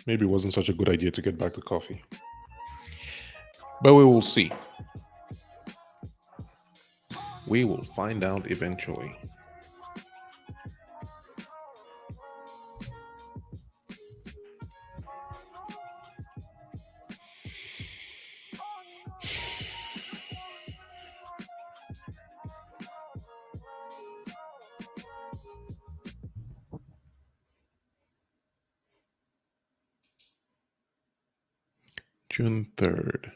maybe it wasn't such a good idea to get back to coffee. But we will see. We will find out eventually. June 3rd.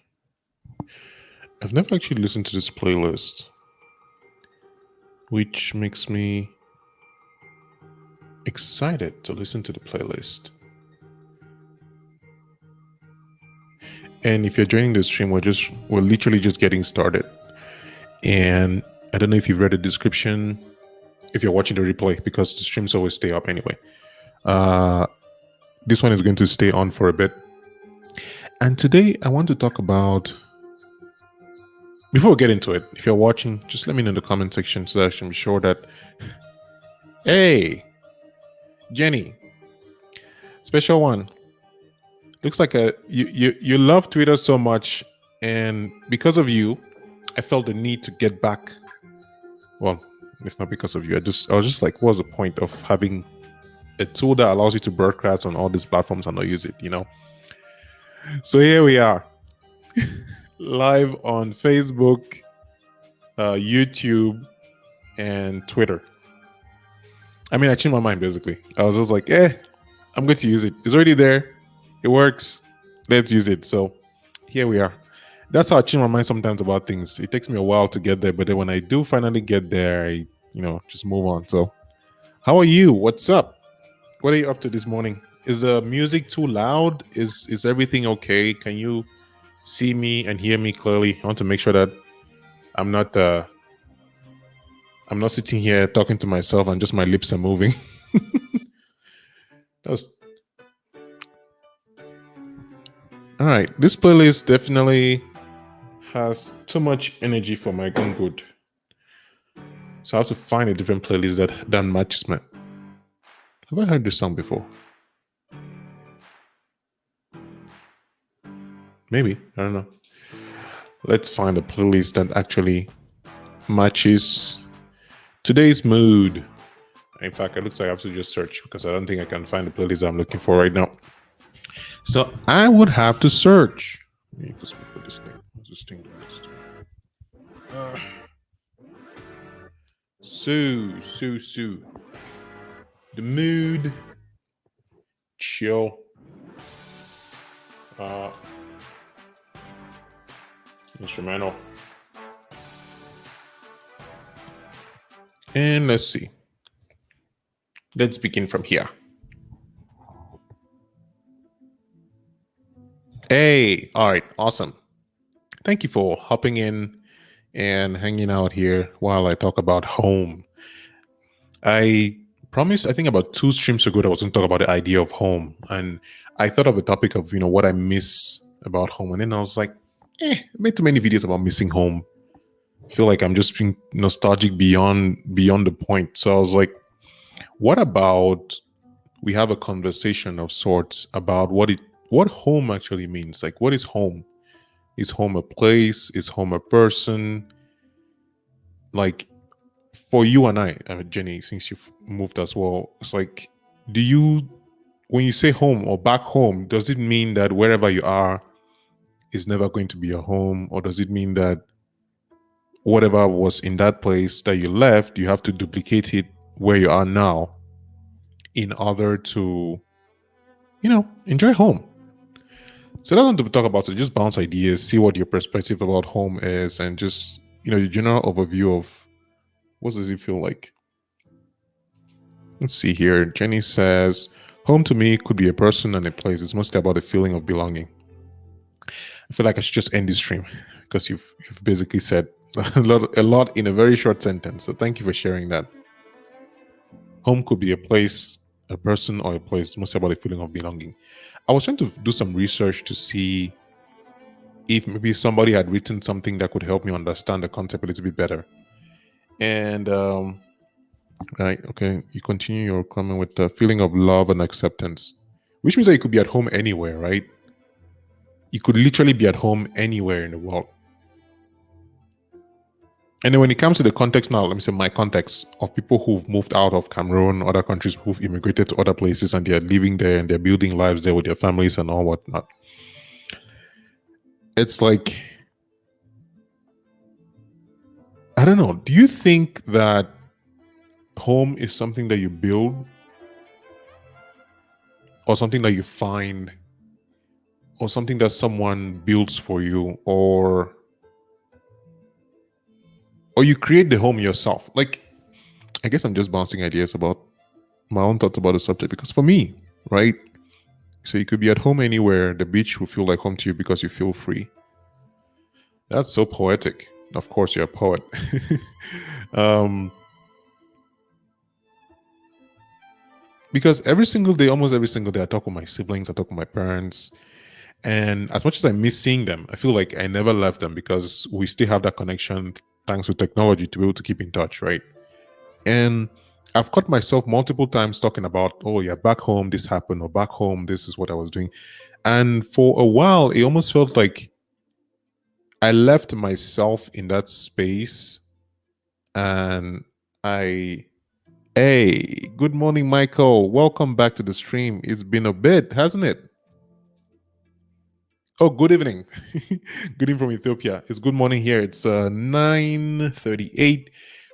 I've never actually listened to this playlist, which makes me excited to listen to the playlist. And if you're joining the stream, we're literally just getting started. And I don't know if you've read the description, if you're watching the replay, because the streams always stay up anyway. This one is going to stay on for a bit. And today I want to talk about, before we get into it, if you're watching, just let me know in the comment section so that I can be sure that, hey, Jenny, special one. Looks like you love Twitter so much, and because of you, I felt the need to get back. Well, it's not because of you. I was just like, what's the point of having a tool that allows you to broadcast on all these platforms and not use it, So here we are, live on Facebook, YouTube, and Twitter. I mean, I changed my mind, basically. I was just like, I'm going to use it. It's already there. It works. Let's use it. So here we are. That's how I change my mind sometimes about things. It takes me a while to get there, but then when I do finally get there, I, just move on. So how are you? What's up? What are you up to this morning? Is the music too loud? Is everything okay? Can you see me and hear me clearly? I want to make sure that I'm not sitting here talking to myself and just my lips are moving. All right. This playlist definitely has too much energy for my own good. So I have to find a different playlist that matches me. Have I heard this song before? Maybe. I don't know. Let's find a playlist that actually matches today's mood. In fact, it looks like I have to just search because I don't think I can find the playlist I'm looking for right now. So I would have to search. Let me just put this thing. This thing. Sue. The mood. Chill. Instrumental. And let's see. Let's begin from here. Hey, all right, awesome. Thank you for hopping in and hanging out here while I talk about home. I promised, I think about 2 streams ago, that I was going to talk about the idea of home. And I thought of a topic of, what I miss about home. And then I was like, I made too many videos about missing home. I feel like I'm just being nostalgic beyond the point. So I was like, what about we have a conversation of sorts about what home actually means? Like, what is home? Is home a place? Is home a person? Like, for you and I, Jenny, since you've moved as well, it's like, when you say home or back home, does it mean that wherever you are is never going to be a home? Or does it mean that whatever was in that place that you left, you have to duplicate it where you are now in order to, enjoy home? So that's what to talk about. So just bounce ideas, see what your perspective about home is, and just, the general overview of what does it feel like. Let's see here. Jenny says, home to me could be a person and a place. It's mostly about the feeling of belonging. I feel like I should just end this stream because you've basically said a lot in a very short sentence. So thank you for sharing that. Home could be a place, a person, or a place. It's mostly about the feeling of belonging. I was trying to do some research to see if maybe somebody had written something that could help me understand the concept a little bit better. And right, okay, you continue your comment with the feeling of love and acceptance. which means that you could be at home anywhere, right? You could literally be at home anywhere in the world. And then when it comes to the context now, let me say my context of people who've moved out of Cameroon, other countries who've immigrated to other places and they're living there and they're building lives there with their families and all whatnot. It's like, I don't know. Do you think that home is something that you build or something that you find or something that someone builds for you or you create the home yourself? Like, I guess I'm just bouncing ideas about my own thoughts about the subject because for me, right? So you could be at home anywhere. The beach will feel like home to you because you feel free. That's so poetic. Of course, you're a poet. Because every single day, almost every single day, I talk with my siblings, I talk with my parents. And as much as I miss seeing them, I feel like I never left them because we still have that connection thanks to technology to be able to keep in touch, right? And I've caught myself multiple times talking about, oh, yeah, back home, this happened, or back home, this is what I was doing. And for a while, it almost felt like I left myself in that space and hey, good morning, Michael. Welcome back to the stream. It's been a bit, hasn't it? Oh, good evening. Good evening from Ethiopia. It's good morning here. It's 9:38.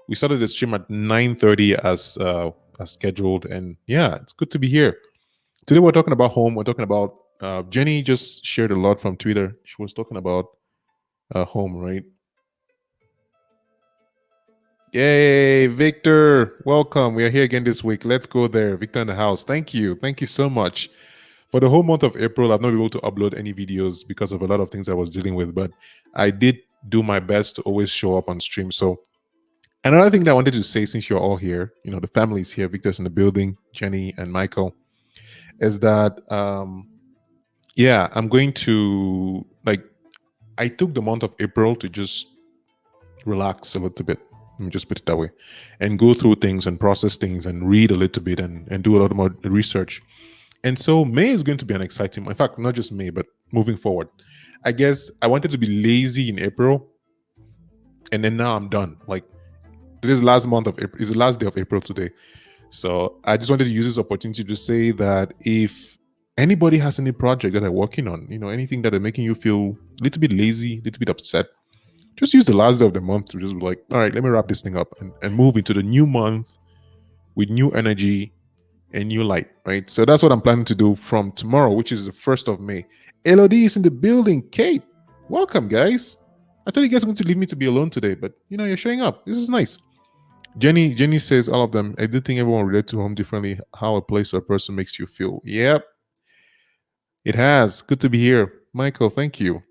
We started the stream at 9:30 as scheduled, and yeah, it's good to be here. Today we're talking about home. We're talking about Jenny just shared a lot from Twitter. She was talking about home, right? Yay, Victor. Welcome. We are here again this week. Let's go there. Victor in the house. Thank you. Thank you so much. For the whole month of April, I've not been able to upload any videos because of a lot of things I was dealing with, but I did do my best to always show up on stream. So another thing that I wanted to say, since you're all here, you know, the family's here, Victor's in the building, Jenny and Michael, is that, yeah, I'm going to, like, I took the month of April to just relax a little bit. Let me just put it that way, and go through things and process things and read a little bit and do a lot more research. And so May is going to be an exciting, in fact, not just May, but moving forward. I guess I wanted to be lazy in April, and then now I'm done. Like, this last month of April is the last day of April today. So I just wanted to use this opportunity to say that if anybody has any project that they're working on, you know, anything that are making you feel a little bit lazy, a little bit upset, just use the last day of the month to just be like, all right, let me wrap this thing up and move into the new month with new energy and new light, right? So that's what I'm planning to do from tomorrow, which is the 1st of May. Elodie is in the building. Kate, welcome, guys. I thought you guys were going to leave me to be alone today, but you know, you're showing up. This is nice. Jenny says all of them. I do think everyone relates to home differently. How a place or a person makes you feel. Yep, it has. Good to be here, Michael. Thank you.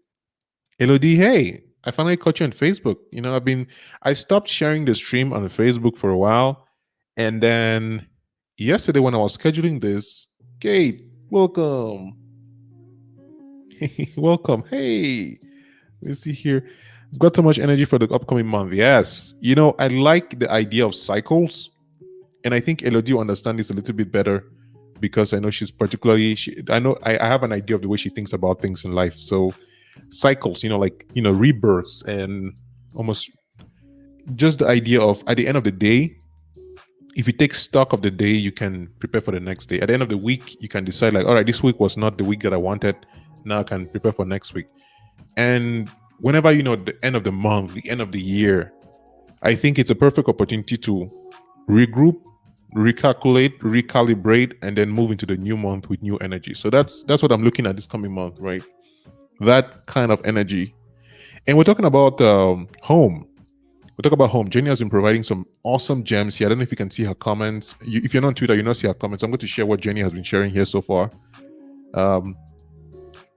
Elodie, hey, I finally caught you on Facebook. You know, I stopped sharing the stream on Facebook for a while, and then yesterday when I was scheduling this, Kate, welcome. Welcome. Hey, let's see here. I've got so much energy for the upcoming month. Yes. You know, I like the idea of cycles. And I think Elodie will understand this a little bit better because I know she's particularly, I have an idea of the way she thinks about things in life. So cycles, you know, like, you know, rebirths and almost just the idea of at the end of the day, if you take stock of the day, you can prepare for the next day. At the end of the week, you can decide like, all right, this week was not the week that I wanted. Now I can prepare for next week. And whenever, you know, the end of the month, the end of the year, I think it's a perfect opportunity to regroup, recalculate, recalibrate, and then move into the new month with new energy. So that's what I'm looking at this coming month, right? That kind of energy. And we're talking about home. We'll talk about home. Jenny has been providing some awesome gems here. I don't know if you can see her comments. If you're not on Twitter, you'll not see her comments. I'm going to share what Jenny has been sharing here so far.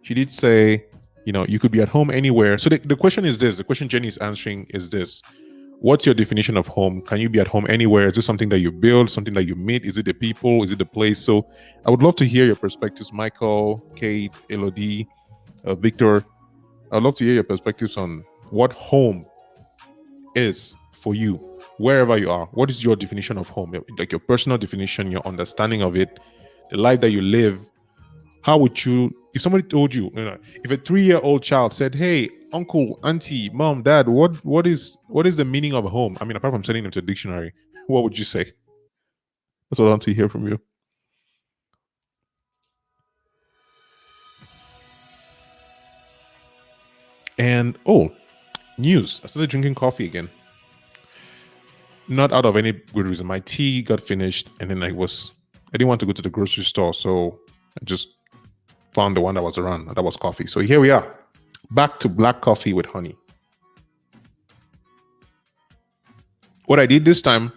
She did say, you know, you could be at home anywhere. So the question is this. The question Jenny is answering is this. What's your definition of home? Can you be at home anywhere? Is this something that you build, something that you meet? Is it the people? Is it the place? So I would love to hear your perspectives, Michael, Kate, Elodie, Victor. I'd love to hear your perspectives on what home is for you, wherever you are. What is your definition of home? Like your personal definition, your understanding of it, the life that you live, How would you, if somebody told you, if a 3-year-old child said, "Hey, uncle, auntie, mom, dad, what is the meaning of home?" I mean, apart from sending them to a dictionary, what would you say? That's what I want to hear from you. And news. I started drinking coffee again. Not out of any good reason. My tea got finished, and then I didn't want to go to the grocery store, so I just found the one that was around, and that was coffee. So here we are, back to black coffee with honey. What I did this time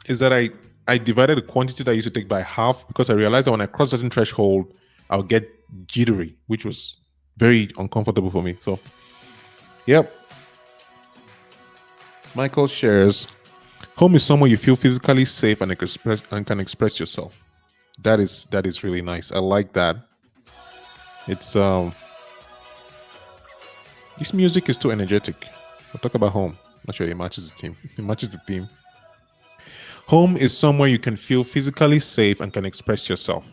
is that I divided the quantity that I used to take by half, because I realized that when I cross a certain threshold, I'll get jittery, which was very uncomfortable for me. So, yep. Michael shares, home is somewhere you feel physically safe and can express yourself. That is really nice. I like that. It's this music is too energetic. We'll talk about home. Not sure it matches the theme. It matches the theme. Home is somewhere you can feel physically safe and can express yourself.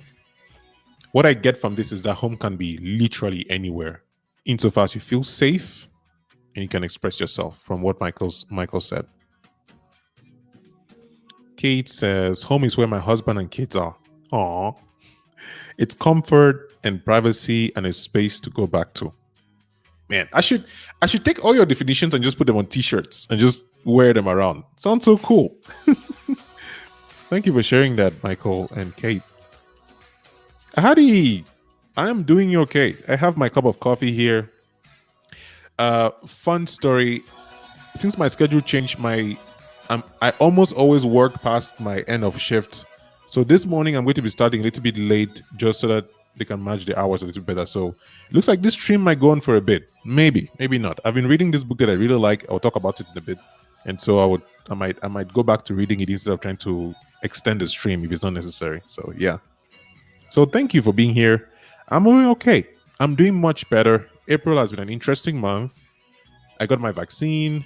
What I get from this is that home can be literally anywhere, insofar as you feel safe and you can express yourself. From what Michael said. Kate says, "Home is where my husband and kids are. Aww. It's comfort and privacy and a space to go back to." Man, I should take all your definitions and just put them on t-shirts and just wear them around. Sounds so cool. Thank you for sharing that, Michael and Kate. Hadi, I am doing okay. I have my cup of coffee here. Fun story. Since my schedule changed, I almost always work past my end of shift. So this morning I'm going to be starting a little bit late, just so that they can match the hours a little better. So it looks like this stream might go on for a bit. Maybe not. I've been reading this book that I really like. I'll talk about it in a bit. And so I might go back to reading it instead of trying to extend the stream if it's not necessary. So yeah. So thank you for being here. I'm doing okay. I'm doing much better. April has been an interesting month. I got my vaccine.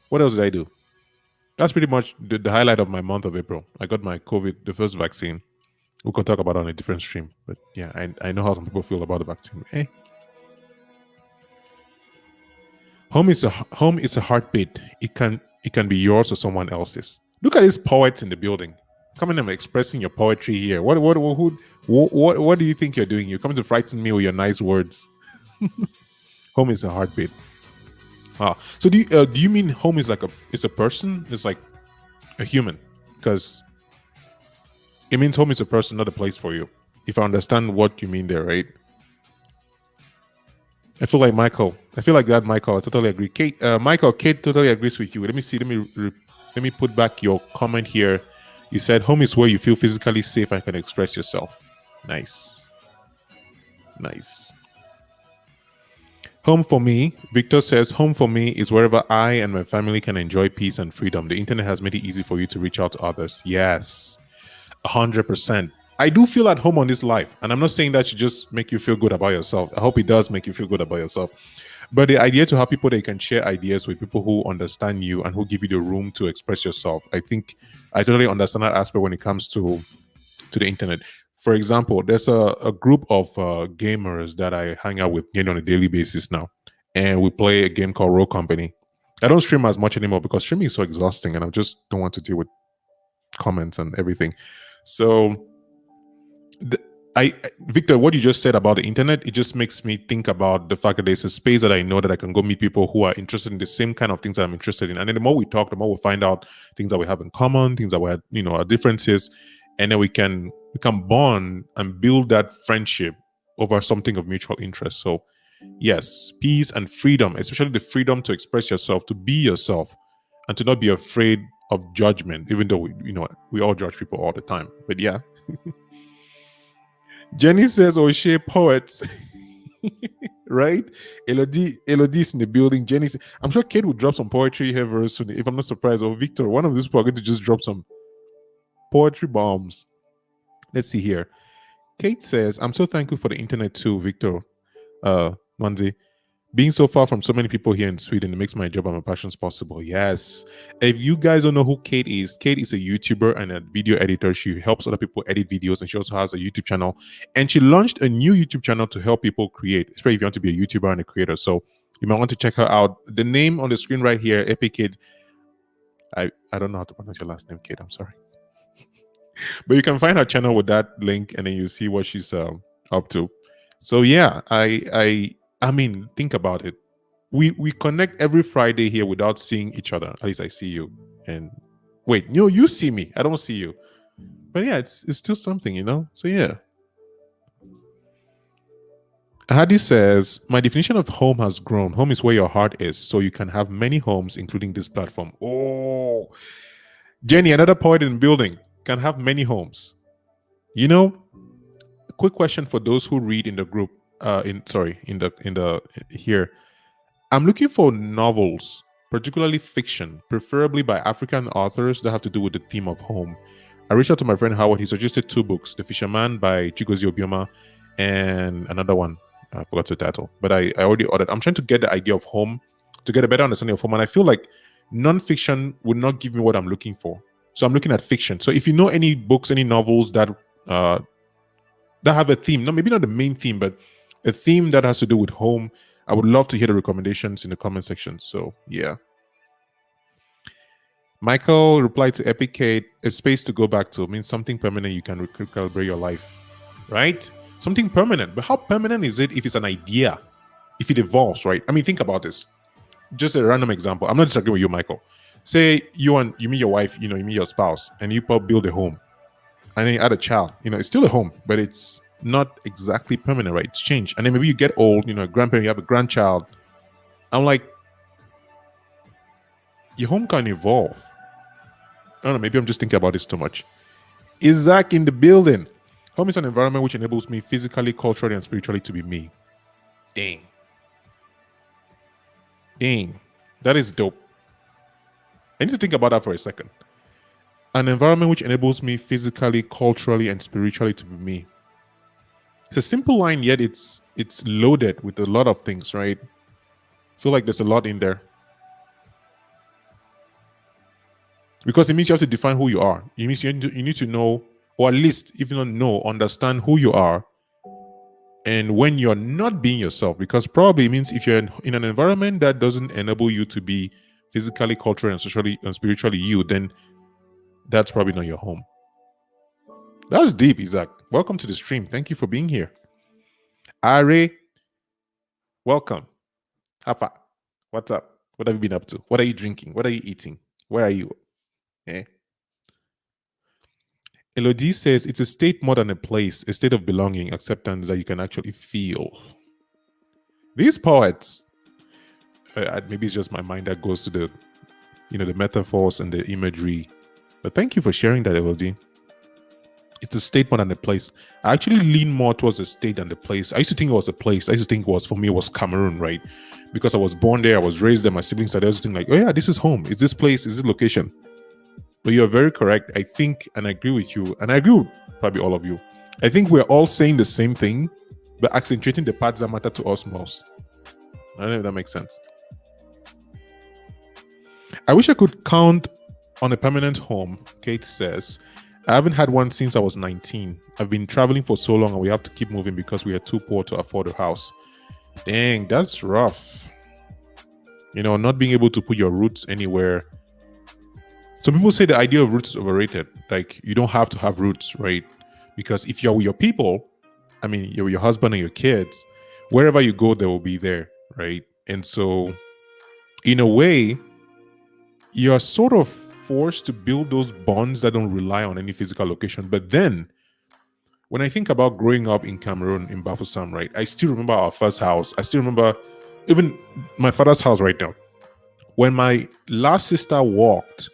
What else did I do? That's pretty much the highlight of my month of April. I got my COVID, the first vaccine. We can talk about it on a different stream. But yeah, I know how some people feel about the vaccine. Hey. Home is a heartbeat. It can be yours or someone else's. Look at these poets in the building. Coming and expressing your poetry here. What do you think you're doing? You're coming to frighten me with your nice words. Home is a heartbeat. So do you mean home is like it's a person? It's like a human? Because it means home is a person, not a place for you. If I understand what you mean there, right? I feel like Michael. I feel like that, Michael. I totally agree. Kate, Kate totally agrees with you. Let me see. Let me put back your comment here. You said home is where you feel physically safe and can express yourself. Nice. Home for me, Victor says, home for me is wherever I and my family can enjoy peace and freedom. The internet has made it easy for you to reach out to others. Yes, 100%. I do feel at home on this life, and I'm not saying that should just make you feel good about yourself. I hope it does make you feel good about yourself. But the idea to have people that you can share ideas with, people who understand you and who give you the room to express yourself. I think I totally understand that aspect when it comes to the internet. For example, there's a group of gamers that I hang out with on a daily basis now, and we play a game called Roll Company. I don't stream as much anymore because streaming is so exhausting, and I just don't want to deal with comments and everything. So, Victor, what you just said about the internet, it just makes me think about the fact that there's a space that I know that I can go meet people who are interested in the same kind of things that I'm interested in. And then the more we talk, the more we find out things that we have in common, things that we have, our differences, and then we can bond and build that friendship over something of mutual interest. So, yes, peace and freedom, especially the freedom to express yourself, to be yourself, and to not be afraid of judgment, even though we all judge people all the time. But yeah. Jenny says, "O'Shea poets," right? Elodie's in the building. Jenny says, I'm sure Kate will drop some poetry here very soon. If I'm not surprised, or Victor, one of these people are going to just drop some poetry bombs. Let's see here. Kate says, "I'm so thankful for the internet too, Victor, Manzi. Being so far from so many people here in Sweden, it makes my job and my passions possible. Yes. If you guys don't know who Kate is a YouTuber and a video editor. She helps other people edit videos, and she also has a YouTube channel. And she launched a new YouTube channel to help people create, especially if you want to be a YouTuber and a creator. So you might want to check her out. The name on the screen right here, Epic Kid. I don't know how to pronounce your last name, Kate. I'm sorry. But you can find her channel with that link, and then you see what she's up to. So yeah, I mean, think about it. We connect every Friday here without seeing each other. At least I see you. And wait, no, you see me. I don't see you. But yeah, it's still something, you know? So yeah. Hadi says, my definition of home has grown. Home is where your heart is, so you can have many homes, including this platform. Oh, Jenny, another poet in the building, can have many homes. You know, a quick question for those who read in the group. In the here, I'm looking for novels, particularly fiction, preferably by African authors that have to do with the theme of home. I reached out to my friend Howard. He suggested 2 books: The Fisherman by Chigozie Obioma and another one. I forgot the title, but I already ordered. I'm trying to get the idea of home, to get a better understanding of home. And I feel like non-fiction would not give me what I'm looking for. So I'm looking at fiction. So if you know any books, any novels that have a theme, maybe not the main theme, but a theme that has to do with home, I would love to hear the recommendations in the comment section. So yeah. Michael replied to Epic Kate, a space to go back to means something permanent. You can recalibrate your life, right? Something permanent. But how permanent is it if it's an idea? If it evolves, right? I mean, think about this. Just a random example. I'm not disagreeing with you, Michael. Say you meet your wife, you meet your spouse, and you build a home. And then you add a child. It's still a home, but it's not exactly permanent, right? It's changed. And then maybe you get old, a grandparent, you have a grandchild. I'm like, your home can evolve. I don't know, maybe I'm just thinking about this too much. Isaac in the building. Home is an environment which enables me physically, culturally, and spiritually to be me. Dang. That is dope. I need to think about that for a second. An environment which enables me physically, culturally, and spiritually to be me. It's a simple line, yet it's loaded with a lot of things, right? I feel like there's a lot in there. Because it means you have to define who you are. It means you need to know, or at least, if you don't know, understand who you are. And when you're not being yourself, because probably it means if you're in an environment that doesn't enable you to be physically, culturally, and socially and spiritually you, then that's probably not your home. That's deep, Isaac. Welcome to the stream. Thank you for being here. Are, welcome. Hapa, what's up? What have you been up to? What are you drinking? What are you eating? Where are you? Eh? Elodie says it's a state more than a place, a state of belonging, acceptance that you can actually feel. These poets, maybe it's just my mind that goes to the, the metaphors and the imagery. But thank you for sharing that, Elodie. It's a state more than a place. I actually lean more towards a state than the place. I used to think it was a place. I used to think for me, it was Cameroon, right? Because I was born there, I was raised there, my siblings are there. I used to think like, oh yeah, this is home. It's this place, is this location. But you're very correct. I think, and I agree with you, and I agree with probably all of you. I think we're all saying the same thing, but accentuating the parts that matter to us most. I don't know if that makes sense. I wish I could count on a permanent home, Kate says. I haven't had one since I was 19. I've been traveling for so long and we have to keep moving because we are too poor to afford a house. Dang, that's rough. Not being able to put your roots anywhere. Some people say the idea of roots is overrated. Like, you don't have to have roots, right? Because if you're with your people, you're with your husband and your kids, wherever you go, they will be there, right? And so, in a way, you're sort of forced to build those bonds that don't rely on any physical location. But then, when I think about growing up in Cameroon, in Bafoussam, right, I still remember our first house. I still remember even my father's house right now. When my last sister walked,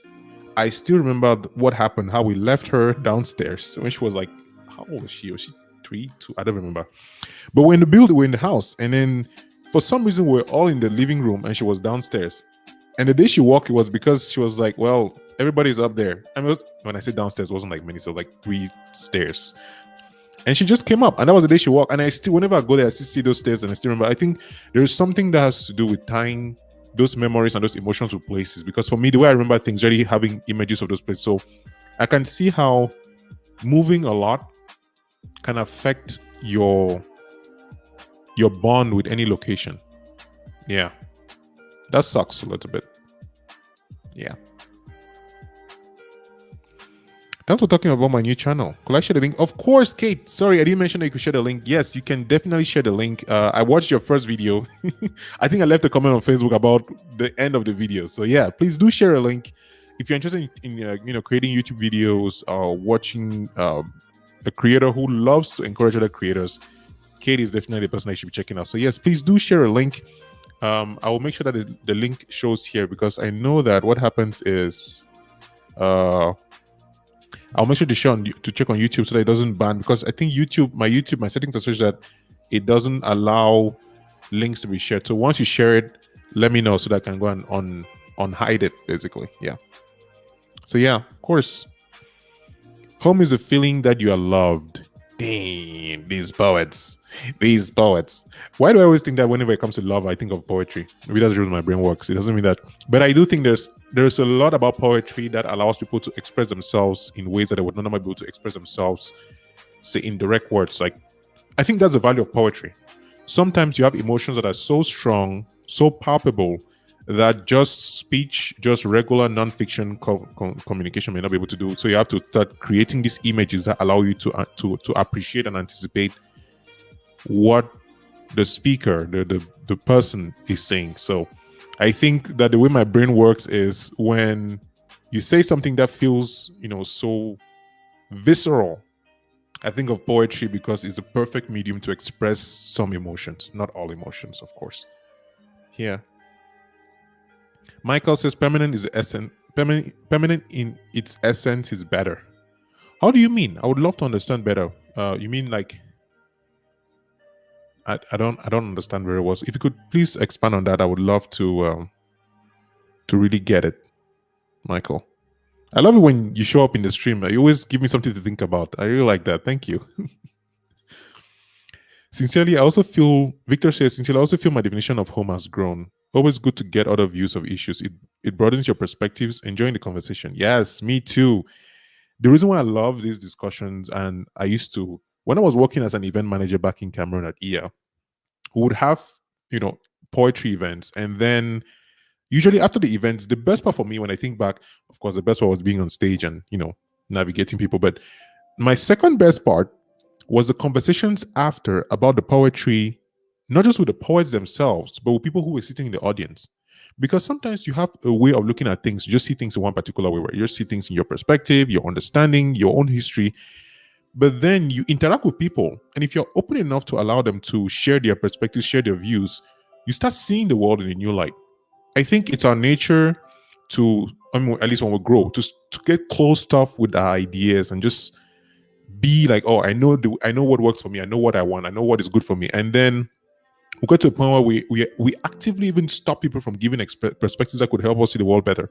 I still remember what happened, how we left her downstairs when she was like, how old was she? Was she 3, 2? I don't remember. But we're in the house. And then for some reason, we're all in the living room and she was downstairs. And the day she walked, it was because she was like, well, everybody's up there. When I say downstairs, it wasn't like many, so like 3 stairs. And she just came up, and that was the day she walked. And I still, whenever I go there, I still see those stairs, and I still remember. I think there's something that has to do with tying those memories and those emotions with places. Because for me, the way I remember things, really having images of those places. So I can see how moving a lot can affect your bond with any location. Yeah, that sucks a little bit. Yeah. Thanks for talking about my new channel. Could I share the link? Of course, Kate. Sorry, I didn't mention that you could share the link. Yes, you can definitely share the link. I watched your first video. I think I left a comment on Facebook about the end of the video. So yeah, please do share a link. If you're interested in creating YouTube videos or watching a creator who loves to encourage other creators, Kate is definitely the person I should be checking out. So yes, please do share a link. I will make sure that the link shows here, because I know that what happens is I'll make sure to check on YouTube so that it doesn't ban, because I think my settings are such that it doesn't allow links to be shared. So once you share it, let me know so that I can go and unhide it, basically. Yeah. So yeah, of course. Home is a feeling that you are loved. Damn, these poets. Why do I always think that whenever it comes to love, I think of poetry? Maybe that's the reason my brain works. It doesn't mean that. But I do think there's a lot about poetry that allows people to express themselves in ways that they would not normally be able to express themselves, say, in direct words. Like, I think that's the value of poetry. Sometimes you have emotions that are so strong, so palpable, that just speech, just regular non-fiction communication may not be able to do. So you have to start creating these images that allow you to appreciate and anticipate what the speaker, the person is saying. So I think that the way my brain works is when you say something that feels, so visceral, I think of poetry, because it's a perfect medium to express some emotions, not all emotions, of course. Yeah. Michael says permanent is essence. Permanent in its essence is better. How do you mean? I would love to understand better. You mean like? I don't understand very well. So if you could please expand on that, I would love to really get it, Michael. I love it when you show up in the stream. You always give me something to think about. I really like that. Thank you. Sincerely, I also feel, Victor says, sincerely, I also feel my definition of home has grown. Always good to get other views of issues. It broadens your perspectives, enjoying the conversation. Yes, me too. The reason why I love these discussions, and I used to, when I was working as an event manager back in Cameroon at EA, we would have, poetry events. And then usually after the events, the best part for me, when I think back, of course, the best part was being on stage and, navigating people. But my second best part was the conversations after about the poetry, not just with the poets themselves, but with people who were sitting in the audience. Because sometimes you have a way of looking at things, you just see things in one particular way, where you just see things in your perspective, your understanding, your own history. But then you interact with people, and if you're open enough to allow them to share their perspectives, share their views, you start seeing the world in a new light. I think it's our nature to, at least when we grow, to get close stuff with our ideas and just be like, oh, I know what works for me, I know what I want, I know what is good for me. And then we get to a point where we actively even stop people from giving perspectives that could help us see the world better.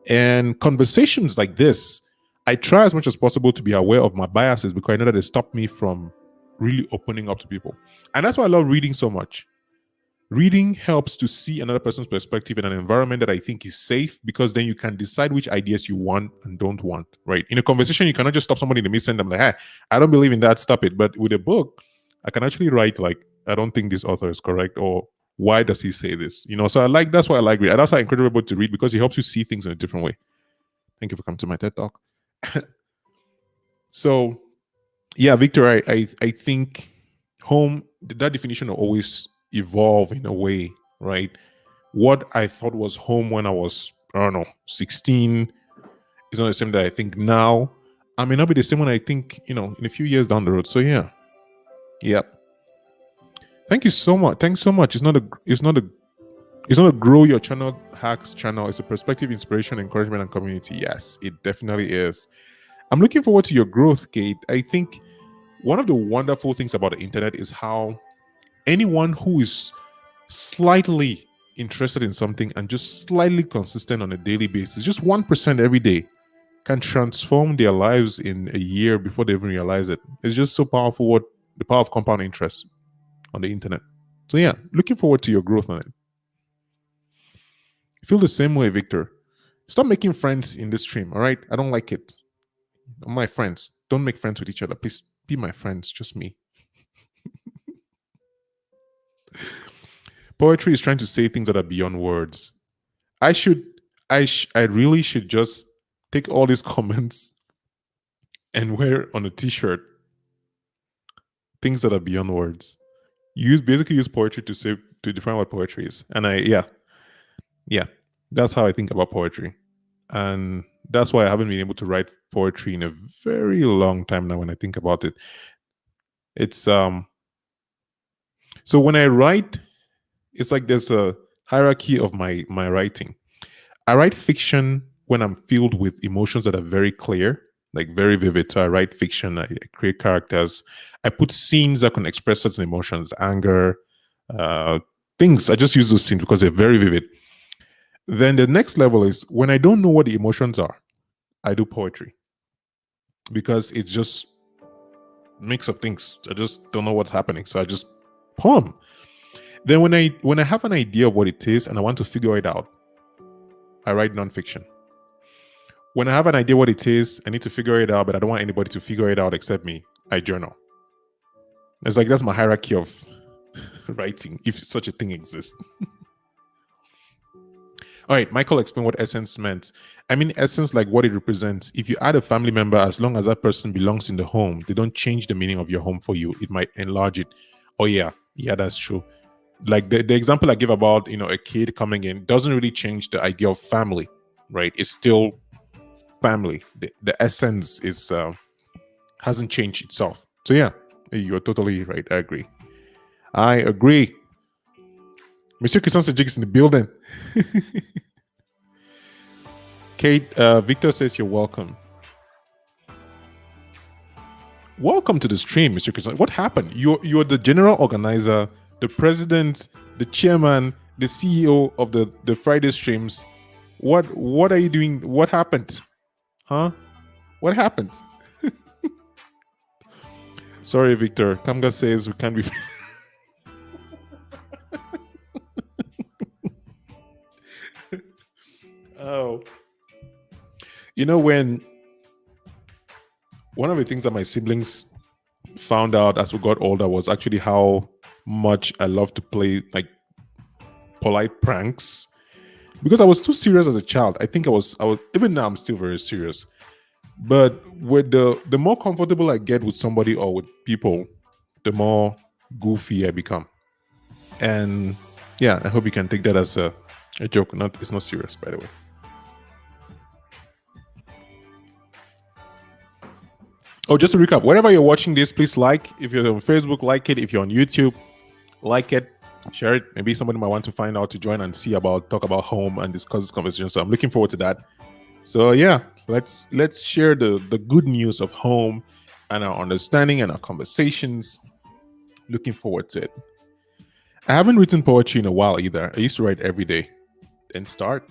And conversations like this, I try as much as possible to be aware of my biases, because I know that they stop me from really opening up to people. And that's why I love reading so much. Reading helps to see another person's perspective in an environment that I think is safe, because then you can decide which ideas you want and don't want, right? In a conversation, you cannot just stop somebody in the midst and I'm like, hey, I don't believe in that, stop it. But with a book, I can actually write like, I don't think this author is correct, or why does he say this? So that's why I like reading. And that's why I encourage people to read, because it helps you see things in a different way. Thank you for coming to my TED Talk. So, yeah, Victor, I think home, that definition will always evolve in a way, right? What I thought was home when I was, 16 is not the same that I think now. I may not be the same when I think, in a few years down the road. So yeah. Yep. Thank you so much. Thanks so much. It's not a grow your channel hacks channel. It's a perspective, inspiration, encouragement, and community. Yes, it definitely is. I'm looking forward to your growth, Kate. I think one of the wonderful things about the internet is how anyone who is slightly interested in something and just slightly consistent on a daily basis, just 1% every day, can transform their lives in a year before they even realize it. It's just so powerful what the power of compound interest on the internet. So yeah, looking forward to your growth on it. Feel the same way, Victor. Stop making friends in this stream, all right? I don't like it. My friends, don't make friends with each other. Please be my friends, just me. Poetry is trying to say things that are beyond words. I really should just take all these comments and wear on a t-shirt things that are beyond words. Basically use poetry to define what poetry is. And yeah, that's how I think about poetry. And that's why I haven't been able to write poetry in a very long time now when I think about it. It's so when I write, it's like there's a hierarchy of my writing. I write fiction when I'm filled with emotions that are very clear, like very vivid. So I write fiction, I create characters, I put scenes that can express certain emotions, anger, things. I just use those scenes because they're very vivid. Then the next level is when I don't know what the emotions are, I do poetry because it's just a mix of things. I just don't know what's happening, so I just poem. Then when I have an idea of what it is and I want to figure it out, I write nonfiction. When I have an idea what it is, I need to figure it out, but I don't want anybody to figure it out except me. I journal. It's like that's my hierarchy of writing, if such a thing exists. All right, Michael explained what essence meant. I mean, essence, like what it represents. If you add a family member, as long as that person belongs in the home, they don't change the meaning of your home for you. It might enlarge it. Oh yeah, that's true. Like the example I give about, a kid coming in doesn't really change the idea of family, right? It's still family. The essence is hasn't changed itself. So yeah, you're totally right. I agree. Monsieur Christian Sajik is in the building. Kate, Victor says you're welcome. Welcome to the stream, Mr. Christian. What happened? You're the general organizer, the president, the chairman, the CEO of the Friday streams. What are you doing? What happened? Huh? What happened? Sorry, Victor. Kamga says we can't be. Oh. When one of the things that my siblings found out as we got older was actually how much I love to play like polite pranks, because I was too serious as a child. I think I was even now I'm still very serious. But with the more comfortable I get with somebody or with people, the more goofy I become. And yeah, I hope you can take that as a joke. It's not serious, by the way. Oh, just to recap, wherever you're watching this, please like. If you're on Facebook, like it. If you're on YouTube, like it, share it. Maybe somebody might want to find out to join and talk about home and discuss this conversation. So I'm looking forward to that. So yeah, let's share the good news of home and our understanding and our conversations. Looking forward to it. I haven't written poetry in a while either. I used to write every day. Then start.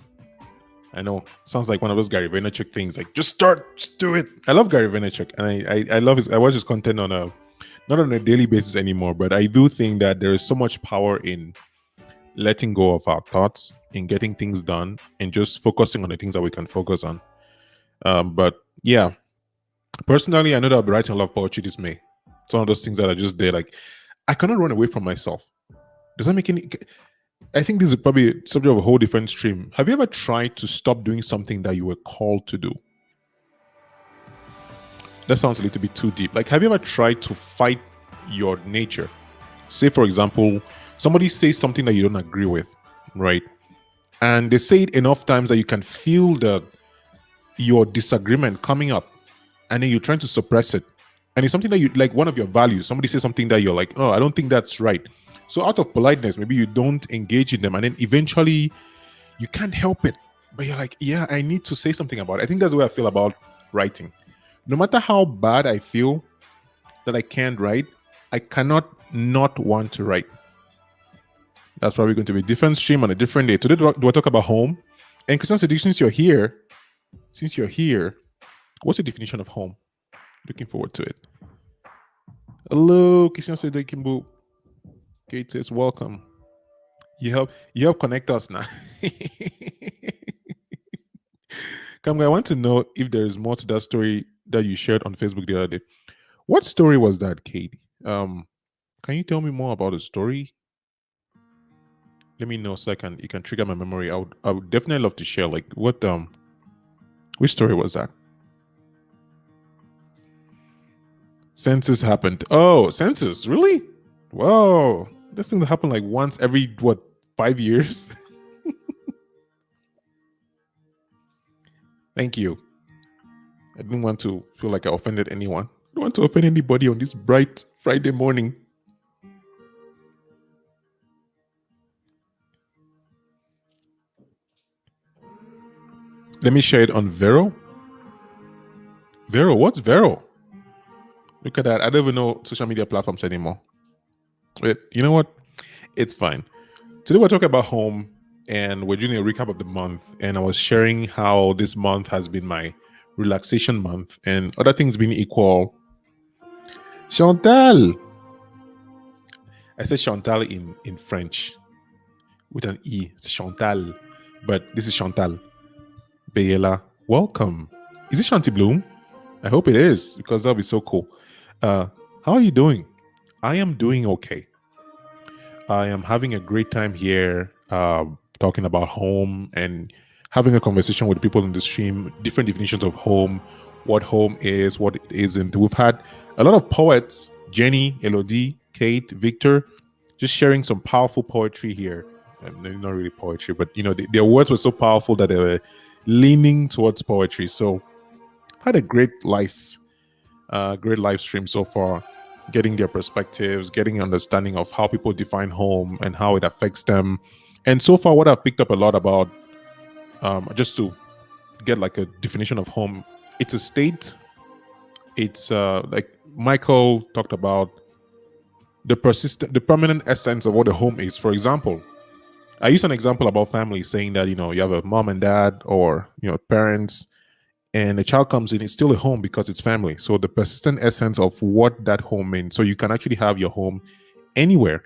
I know, sounds like one of those Gary Vaynerchuk things. Like, just start, just do it. I love Gary Vaynerchuk, and I love I watch his content on not on a daily basis anymore, but I do think that there is so much power in letting go of our thoughts, in getting things done, and just focusing on the things that we can focus on. But yeah, personally, I know that I'll be writing a lot of poetry this May. It's one of those things that are just there. Like, I cannot run away from myself. Does that make any? I think this is probably a subject of a whole different stream. Have you ever tried to stop doing something that you were called to do? That sounds a little bit too deep. Like, have you ever tried to fight your nature? Say, for example, somebody says something that you don't agree with, right? And they say it enough times that you can feel your disagreement coming up, and then you're trying to suppress it. And it's something that you like, one of your values. Somebody says something that you're like, oh, I don't think that's right. So out of politeness, maybe you don't engage in them, and then eventually you can't help it. But you're like, yeah, I need to say something about it. I think that's the way I feel about writing. No matter how bad I feel that I can't write, I cannot not want to write. That's probably going to be a different stream on a different day. Today, do I talk about home? And Christian Sadiq, since you're here, What's the definition of home? Looking forward to it. Hello, Christian Sede Kimbo. Kate says, welcome. You help connect us now. Kamga, I want to know if there is more to that story that you shared on Facebook the other day. What story was that, Kate? Can you tell me more about the story? Let me know so you can trigger my memory. I would definitely love to share. Like which story was that? Census happened. Oh, census, really? Whoa. This thing happen like once every 5 years? Thank you. I didn't want to feel like I offended anyone. I don't want to offend anybody on this bright Friday morning. Let me share it on Vero. Vero, what's Vero? Look at that. I don't even know social media platforms anymore. Wait, you know what? It's fine. Today we're talking about home and we're doing a recap of the month. And I was sharing how this month has been my relaxation month and other things being equal. Chantal. I said Chantal in French with an E. It's Chantal. But this is Chantal. Bayela, welcome. Is it Shanti Bloom? I hope it is because that'll be so cool. How are you doing? I am doing okay. I am having a great time here talking about home and having a conversation with people in the stream, different definitions of home, what home is, what it isn't. We've had a lot of poets, Jenny, Elodie, Kate, Victor, just sharing some powerful poetry here. Not really poetry, but their words were so powerful that they were leaning towards poetry. So I've had a great live stream so far, getting their perspectives, getting understanding of how people define home and how it affects them. And so far, what I've picked up a lot about, just to get like a definition of home, it's a state. It's like Michael talked about the permanent essence of what a home is. For example, I used an example about family saying that, you have a mom and dad or, parents, and a child comes in, it's still a home because it's family. So the persistent essence of what that home means. So you can actually have your home anywhere.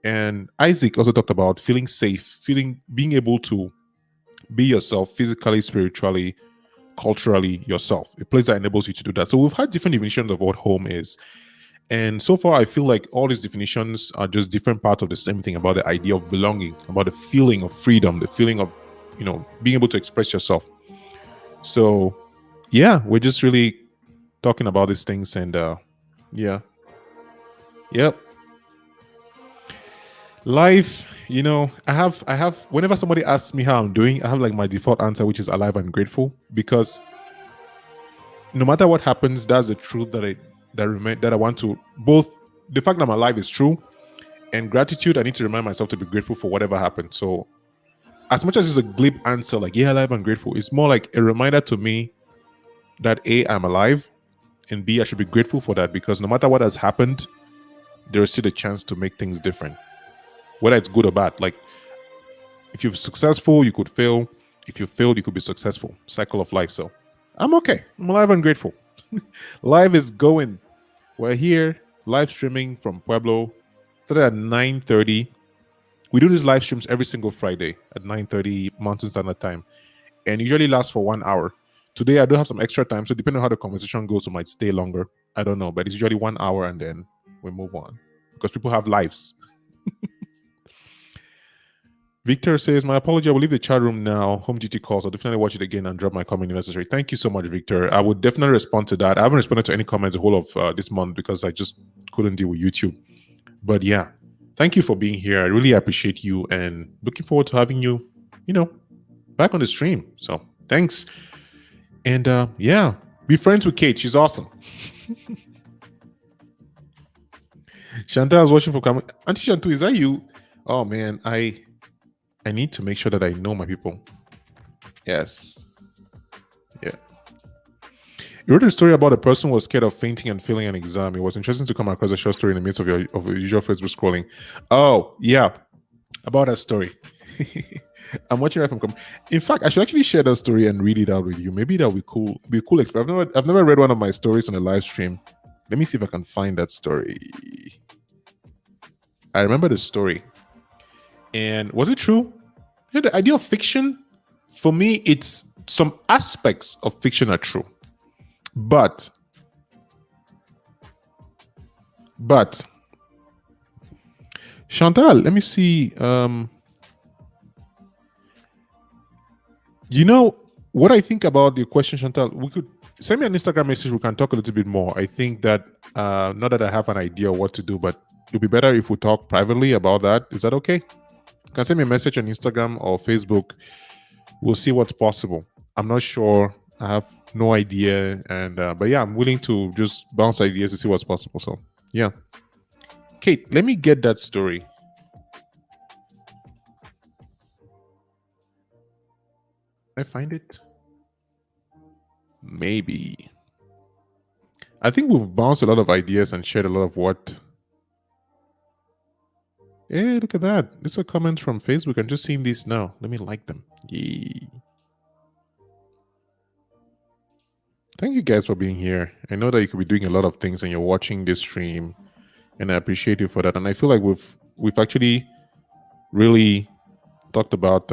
And Isaac also talked about feeling safe, being able to be yourself physically, spiritually, culturally yourself, a place that enables you to do that. So we've had different definitions of what home is. And so far, I feel like all these definitions are just different parts of the same thing about the idea of belonging, about the feeling of freedom, the feeling of, being able to express yourself. So, yeah, we're just really talking about these things and, yeah. Yep. Life, I have, whenever somebody asks me how I'm doing, I have like my default answer, which is alive and grateful, because no matter what happens, that's the truth that I want to, both the fact that I'm alive is true, and gratitude, I need to remind myself to be grateful for whatever happened. So as much as it's a glib answer, like, yeah, alive and grateful, it's more like a reminder to me that A, I'm alive, and B, I should be grateful for that, because no matter what has happened, there is still a chance to make things different, whether it's good or bad. Like, if you're successful, you could fail. If you failed, you could be successful. Cycle of life. So I'm okay. I'm alive and grateful. Live is going. We're here, live streaming from Pueblo. Started at 9:30. We do these live streams every single Friday at 9:30 Mountain Standard Time, and usually lasts for 1 hour. Today, I do have some extra time, so depending on how the conversation goes, it might stay longer. I don't know, but it's usually 1 hour, and then we move on because people have lives. Victor says, my apology, I will leave the chat room now. Home duty calls. I'll definitely watch it again and drop my comment if necessary. Thank you so much, Victor. I would definitely respond to that. I haven't responded to any comments the whole of this month because I just couldn't deal with YouTube. But yeah, thank you for being here. I really appreciate you and looking forward to having you, back on the stream. So thanks. And yeah, be friends with Kate. She's awesome. Chantal is watching for comment. Auntie Chantu, is that you? Oh man, I need to make sure that I know my people. Yes. Yeah. You wrote a story about a person who was scared of fainting and failing an exam. It was interesting to come across a short story in the midst of your usual Facebook scrolling. Oh, yeah. About that story. I'm watching right from. In fact, I should actually share that story and read it out with you. Maybe that'll be cool. Be a cool experience. I've never read one of my stories on a live stream. Let me see if I can find that story. I remember the story. And was it true? You know, the idea of fiction, for me, it's some aspects of fiction are true. But Chantal, let me see. You know what I think about the question, Chantal? We could send me an Instagram message. We can talk a little bit more. I think that not that I have an idea of what to do, but it'd be better if we talk privately about that. Is that okay? You can send me a message on Instagram or Facebook. We'll see what's possible. I'm not sure. I have no idea, and but yeah, I'm willing to just bounce ideas to see what's possible. So yeah, Kate, let me get that story. I find it. Maybe. I think we've bounced a lot of ideas and shared a lot of what. Hey, look at that. It's a comment from Facebook. I'm just seeing these now. Let me like them. Yee. Thank you guys for being here. I know that you could be doing a lot of things and you're watching this stream, and I appreciate you for that. And I feel like we've actually really talked about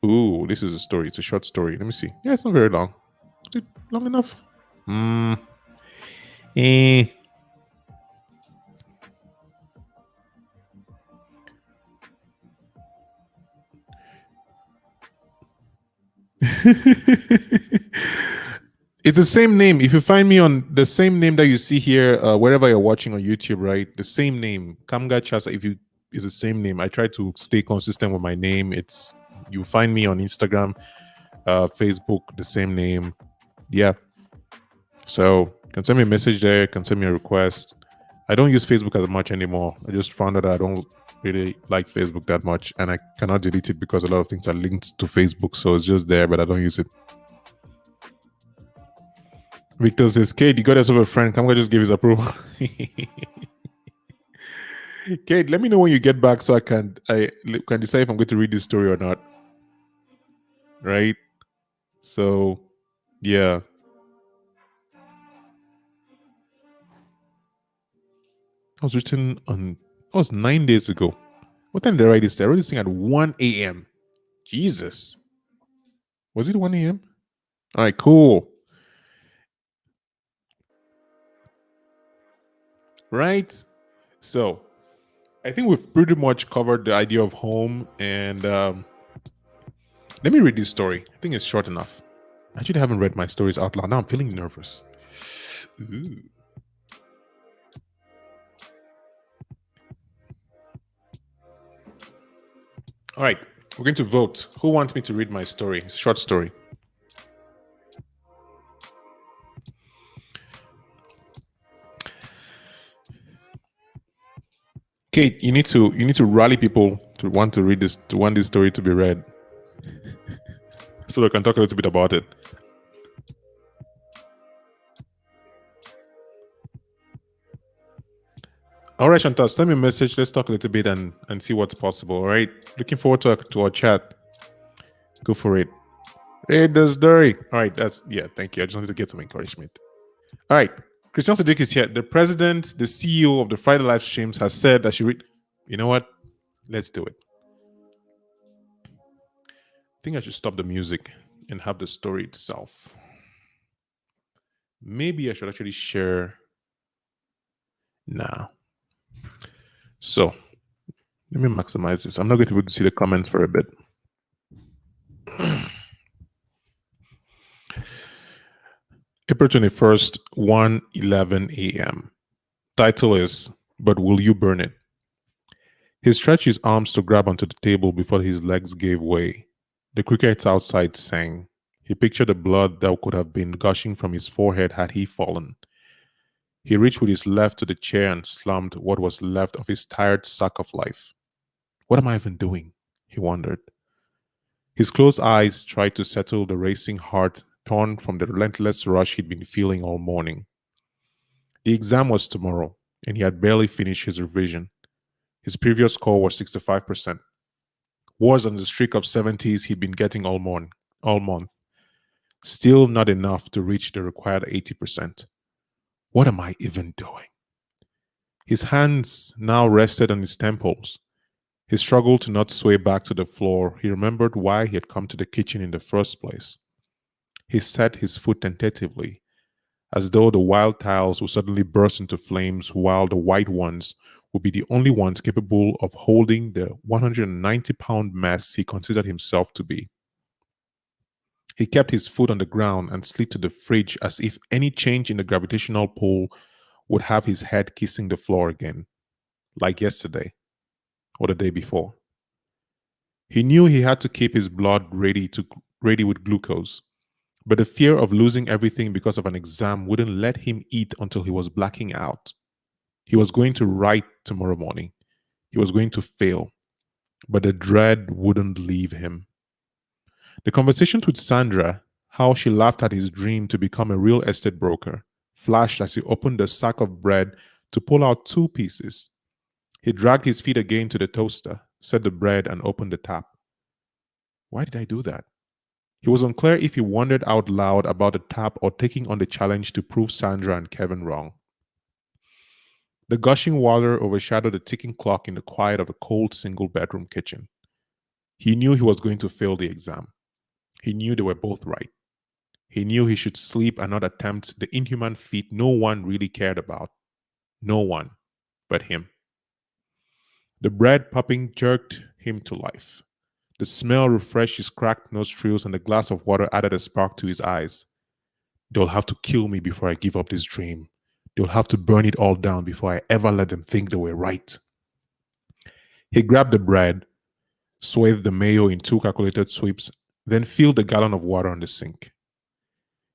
ooh, this is a story. It's a short story. Let me see. Yeah, it's not very long. Is it long enough? Eh. It's the same name. If you find me on the same name that you see here, wherever you're watching on YouTube, right? The same name, Kamga Tchassa. If you is the same name, I try to stay consistent with my name. It's you find me on Instagram, Facebook, the same name. Yeah. So you can send me a message there. Can send me a request. I don't use Facebook as much anymore. I just found out I don't really like Facebook that much, and I cannot delete it because a lot of things are linked to Facebook. So it's just there, but I don't use it. Victor says, Kate, you got yourself a friend. Kamga just give his approval. Kate, let me know when you get back so I can decide if I'm going to read this story or not. Right? So, yeah. I was written on, that was 9 days ago. What time did I write this? I wrote this thing at 1 a.m. Jesus. Was it 1 a.m.? All right, cool. Right? So, I think we've pretty much covered the idea of home. And let me read this story. I think it's short enough. I actually haven't read my stories out loud. Now I'm feeling nervous. Ooh. All right, we're going to vote. Who wants me to read my story? It's a short story. Kate, you need to rally people to want to read this, to want this story to be read, so we can talk a little bit about it. All right, Chantal, send me a message. Let's talk a little bit and see what's possible. All right, looking forward to our chat. Go for it. Hey, the story. All right, thank you. I just wanted to get some encouragement. All right, Christian Sadiq is here. The president, the CEO of the Friday live streams, has said that she read. You know what? Let's do it. I think I should stop the music and have the story itself. Maybe I should actually share now. So let me maximize this. I'm not going to be able to see the comments for a bit. April 21st, 1:11 a.m. Title is, But Will You Burn It? He stretched his arms to grab onto the table before his legs gave way. The crickets outside sang. He pictured the blood that could have been gushing from his forehead had he fallen. He reached with his left to the chair and slumped what was left of his tired sack of life. What am I even doing? He wondered. His closed eyes tried to settle the racing heart torn from the relentless rush he'd been feeling all morning. The exam was tomorrow, and he had barely finished his revision. His previous score was 65%. worse than the streak of 70s he'd been getting all month. Still not enough to reach the required 80%. What am I even doing? His hands now rested on his temples. He struggled to not sway back to the floor. He remembered why he had come to the kitchen in the first place. He set his foot tentatively, as though the wild tiles would suddenly burst into flames while the white ones would be the only ones capable of holding the 190-pound mass he considered himself to be. He kept his foot on the ground and slid to the fridge as if any change in the gravitational pull would have his head kissing the floor again, like yesterday or the day before. He knew he had to keep his blood ready with glucose, but the fear of losing everything because of an exam wouldn't let him eat until he was blacking out. He was going to write tomorrow morning. He was going to fail, but the dread wouldn't leave him. The conversations with Sandra, how she laughed at his dream to become a real estate broker, flashed as he opened the sack of bread to pull out two pieces. He dragged his feet again to the toaster, set the bread, and opened the tap. Why did I do that? He was unclear if he wondered out loud about the tap or taking on the challenge to prove Sandra and Kevin wrong. The gushing water overshadowed the ticking clock in the quiet of the cold single-bedroom kitchen. He knew he was going to fail the exam. He knew they were both right. He knew he should sleep and not attempt the inhuman feat no one really cared about. No one but him. The bread popping jerked him to life. The smell refreshed his cracked nostrils, and the glass of water added a spark to his eyes. They'll have to kill me before I give up this dream. They'll have to burn it all down before I ever let them think they were right. He grabbed the bread, swathed the mayo in two calculated sweeps, then filled the gallon of water on the sink.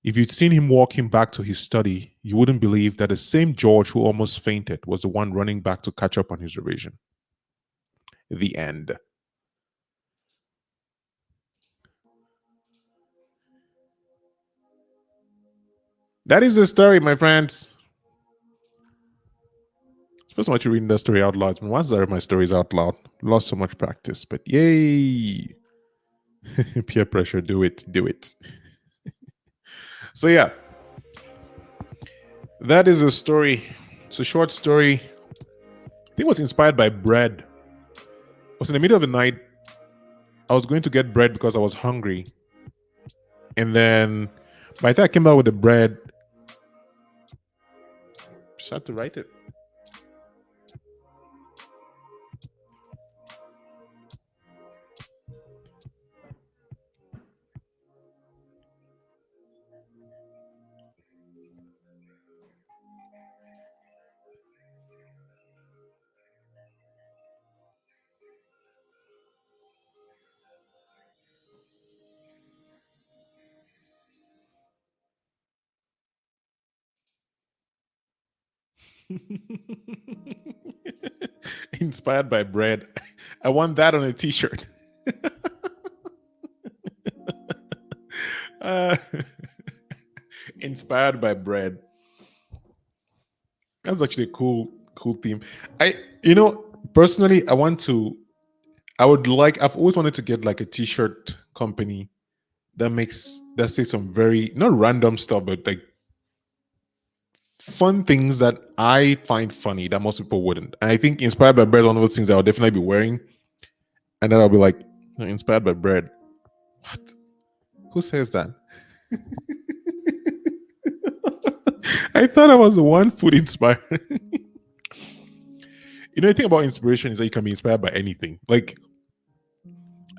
If you'd seen him walking back to his study, you wouldn't believe that the same George who almost fainted was the one running back to catch up on his revision. The end. That is the story, my friends. It's first time I reading that story out loud. Once I read my stories out loud, lost so much practice, but yay! Peer pressure, do it, do it. So yeah, that is a story. It's a short story. I think it was inspired by bread. It was in the middle of the night. I was going to get bread because I was hungry. And then by the time I came out with the bread, just had to write it. Inspired by bread. I want that on a t-shirt. uh, inspired by bread. That's actually a cool theme. Personally, I've always wanted to get like a t-shirt company that says some very, not random stuff, but like fun things that I find funny that most people wouldn't. And I think inspired by bread is one of those things that I'll definitely be wearing. And then I'll be like, inspired by bread. What? Who says that? I thought I was the one food inspired. The thing about inspiration is that you can be inspired by anything. Like,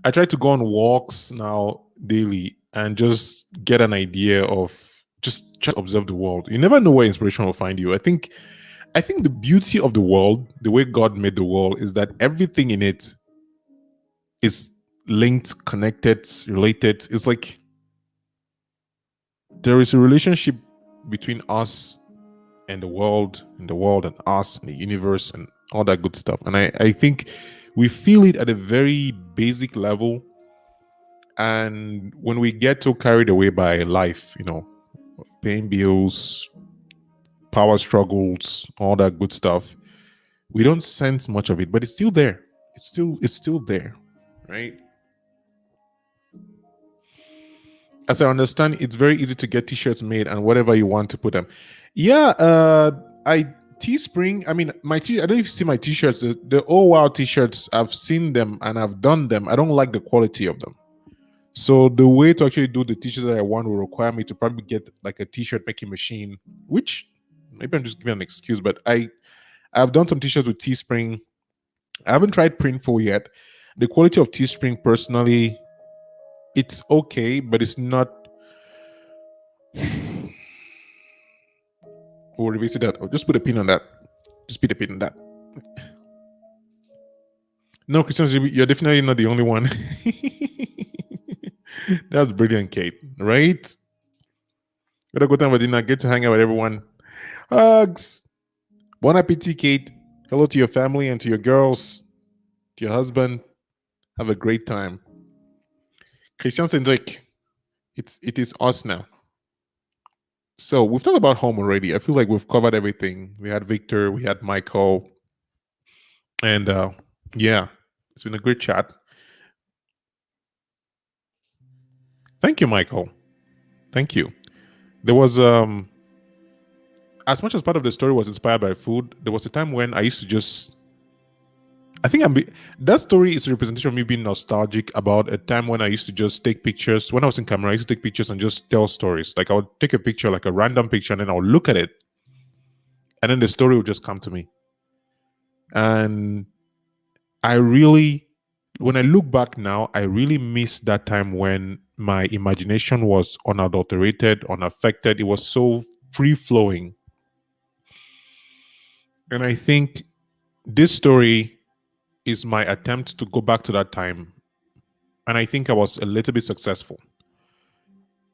I try to go on walks now daily and just get an idea of just try to observe the world. You never know where inspiration will find you. I think the beauty of the world, the way God made the world, is that everything in it is linked, connected, related. It's like there is a relationship between us and the world and us and the universe and all that good stuff. And I think we feel it at a very basic level. And when we get too carried away by life, paying bills, power struggles, all that good stuff, we don't sense much of it, but it's still there. It's still there, right? As I understand, it's very easy to get t-shirts made and whatever you want to put them. Yeah, I Teespring. I mean, I don't know if you see my t-shirts. The Oh Wow t-shirts. I've seen them and I've done them. I don't like the quality of them. So the way to actually do the t-shirts that I want will require me to probably get like a t-shirt making machine, which maybe I'm just giving an excuse, but I've done some t-shirts with Teespring. I haven't tried Printful yet. The quality of Teespring personally, it's okay, but it's not. We'll revisit that. I'll just put a pin on that. Just put a pin on that. No, Christian, you're definitely not the only one. That's brilliant, Kate. Right? Got a good time for dinner. Get to hang out with everyone. Hugs. Bon appetit, Kate. Hello to your family and to your girls, to your husband. Have a great time. Christian Cendric, it is us now. So we've talked about home already. I feel like we've covered everything. We had Victor, we had Michael, and yeah, it's been a great chat. Thank you, Michael. Thank you. There was as much as part of the story was inspired by food, there was a time when I used to just that story is a representation of me being nostalgic about a time when I used to just take pictures. When I was in Cameroon, I used to take pictures and just tell stories. Like I would take a picture, like a random picture, and then I would look at it, and then the story would just come to me. And when I look back now, I really miss that time when my imagination was unadulterated, unaffected. It was so free flowing. And I think this story is my attempt to go back to that time. And I think I was a little bit successful.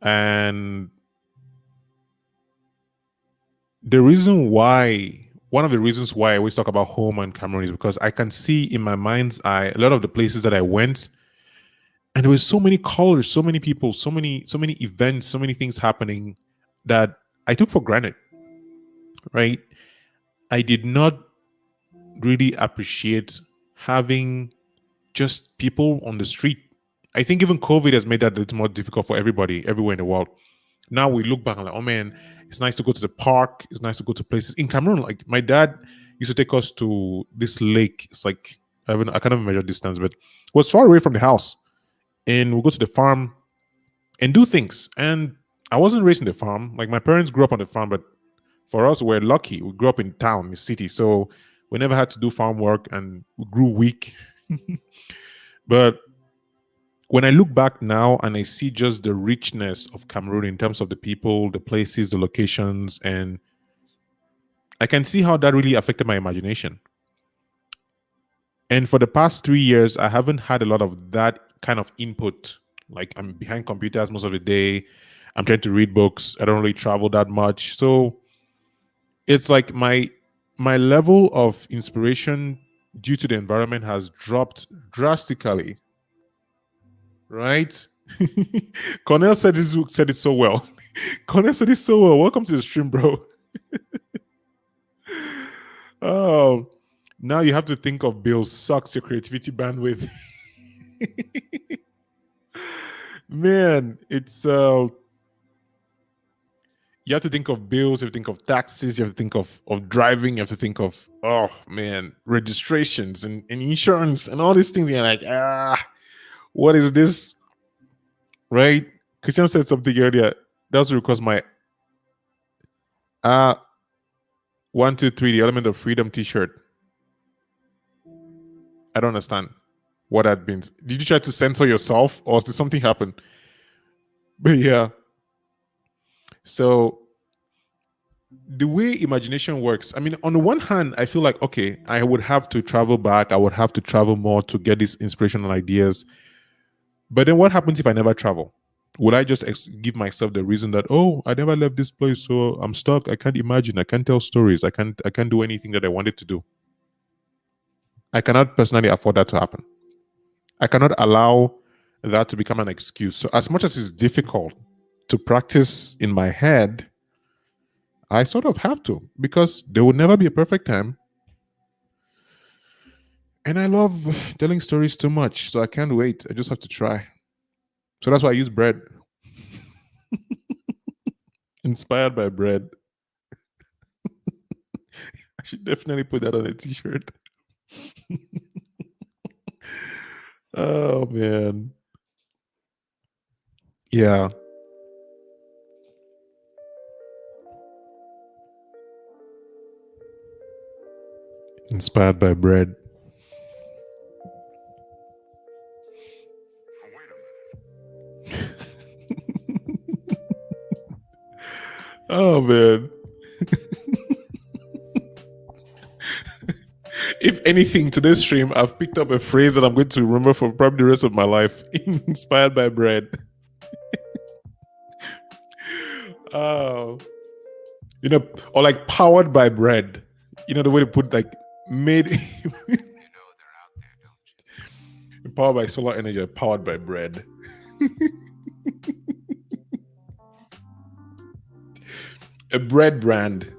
And one of the reasons why I always talk about home and Cameroon is because I can see in my mind's eye a lot of the places that I went, and there was so many colors, so many people, so many events, so many things happening that I took for granted, right? I did not really appreciate having just people on the street. I think even COVID has made that a little more difficult for everybody everywhere in the world. Now we look back and like, oh man, it's nice to go to the park. It's nice to go to places in Cameroon. Like my dad used to take us to this lake. It's like I can't even measure distance, but it was far away from the house. And we'll go to the farm and do things. And I wasn't raised in the farm. Like my parents grew up on the farm, but for us, we're lucky. We grew up in town, in the city. So we never had to do farm work and we grew weak. But when I look back now and I see just the richness of Cameroon in terms of the people, the places, the locations, and I can see how that really affected my imagination. And for the past 3 years, I haven't had a lot of that kind of input. Like I'm behind computers most of the day. I'm trying to read books. I don't really travel that much. So it's like my level of inspiration due to the environment has dropped drastically. Right? Cornell said it so well. Cornell said it so well. Welcome to the stream, bro. Oh, now you have to think of bills. Sucks your creativity bandwidth. Man, it's you have to think of bills, you have to think of taxes, you have to think of driving, you have to think of, oh man, registrations and insurance and all these things. You're like, what is this? Right? Christian said something earlier. That was because my 1, 2, 3, the element of freedom t-shirt. I don't understand what that means. Did you try to censor yourself or did something happen? But yeah. So the way imagination works, I mean, on the one hand, I feel like, okay, I would have to travel back. I would have to travel more to get these inspirational ideas. But then what happens if I never travel? Would I just give myself the reason that, oh, I never left this place, so I'm stuck. I can't imagine. I can't tell stories. I can't do anything that I wanted to do. I cannot personally afford that to happen. I cannot allow that to become an excuse. So as much as it's difficult to practice in my head, I sort of have to, because there will never be a perfect time. And I love telling stories too much, so I can't wait. I just have to try. So that's why I use bread. Inspired by bread. I should definitely put that on a t-shirt. Oh man. Yeah. Inspired by bread. Oh man. If anything, today's stream, I've picked up a phrase that I'm going to remember for probably the rest of my life. Inspired by bread. Oh, or like powered by bread. The way to put like made powered by solar energy, or powered by bread. A bread brand.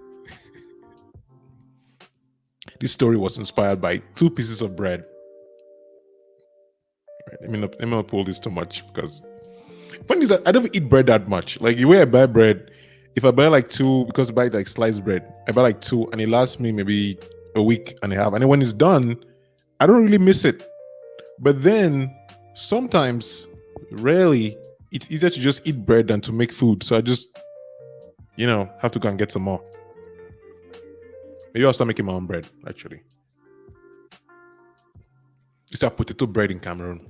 This story was inspired by two pieces of bread. Right, let me not pull this too much because funny is that I don't eat bread that much. Like the way I buy bread, if I buy like two, because I buy like sliced bread, I buy like two and it lasts me maybe a week and a half. And then when it's done, I don't really miss it. But then sometimes, rarely, it's easier to just eat bread than to make food. So I just, have to go and get some more. Maybe I'll start making my own bread, actually. Used to have potato bread in Cameroon.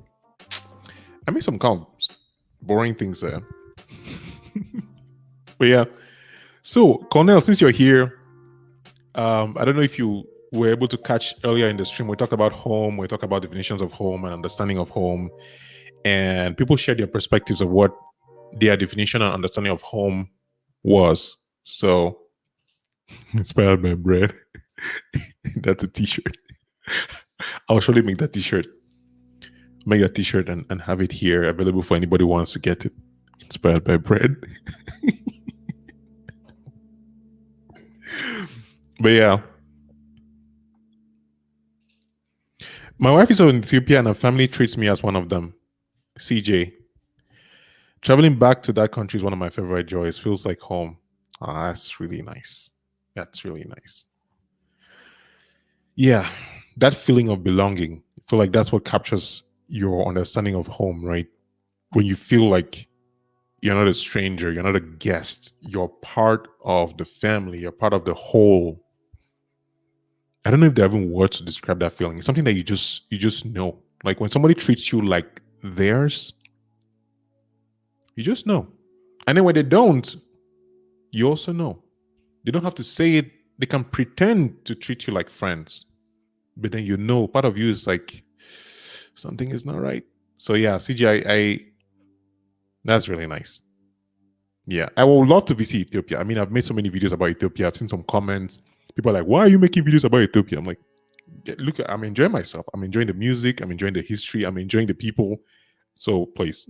I made some kind of boring things there. But yeah. So, Cornell, since you're here, I don't know if you were able to catch earlier in the stream. We talked about home. We talked about definitions of home and understanding of home. And people shared their perspectives of what their definition and understanding of home was. So, inspired by bread. That's a t-shirt. I'll surely make that t-shirt. Make that t-shirt and have it here available for anybody who wants to get it. Inspired by bread. But yeah. My wife is in Ethiopia and her family treats me as one of them. CJ. Traveling back to that country is one of my favorite joys. Feels like home. That's really nice. That's really nice. Yeah. That feeling of belonging. I feel like that's what captures your understanding of home, right? When you feel like you're not a stranger, you're not a guest, you're part of the family, you're part of the whole. I don't know if there are even words to describe that feeling. It's something that you just know. Like when somebody treats you like theirs, you just know. And then when they don't, you also know. They don't have to say it. They can pretend to treat you like friends. But then part of you is like, something is not right. So yeah, CGI, that's really nice. Yeah, I would love to visit Ethiopia. I mean, I've made so many videos about Ethiopia. I've seen some comments. People are like, why are you making videos about Ethiopia? I'm like, look, I'm enjoying myself. I'm enjoying the music. I'm enjoying the history. I'm enjoying the people. So please,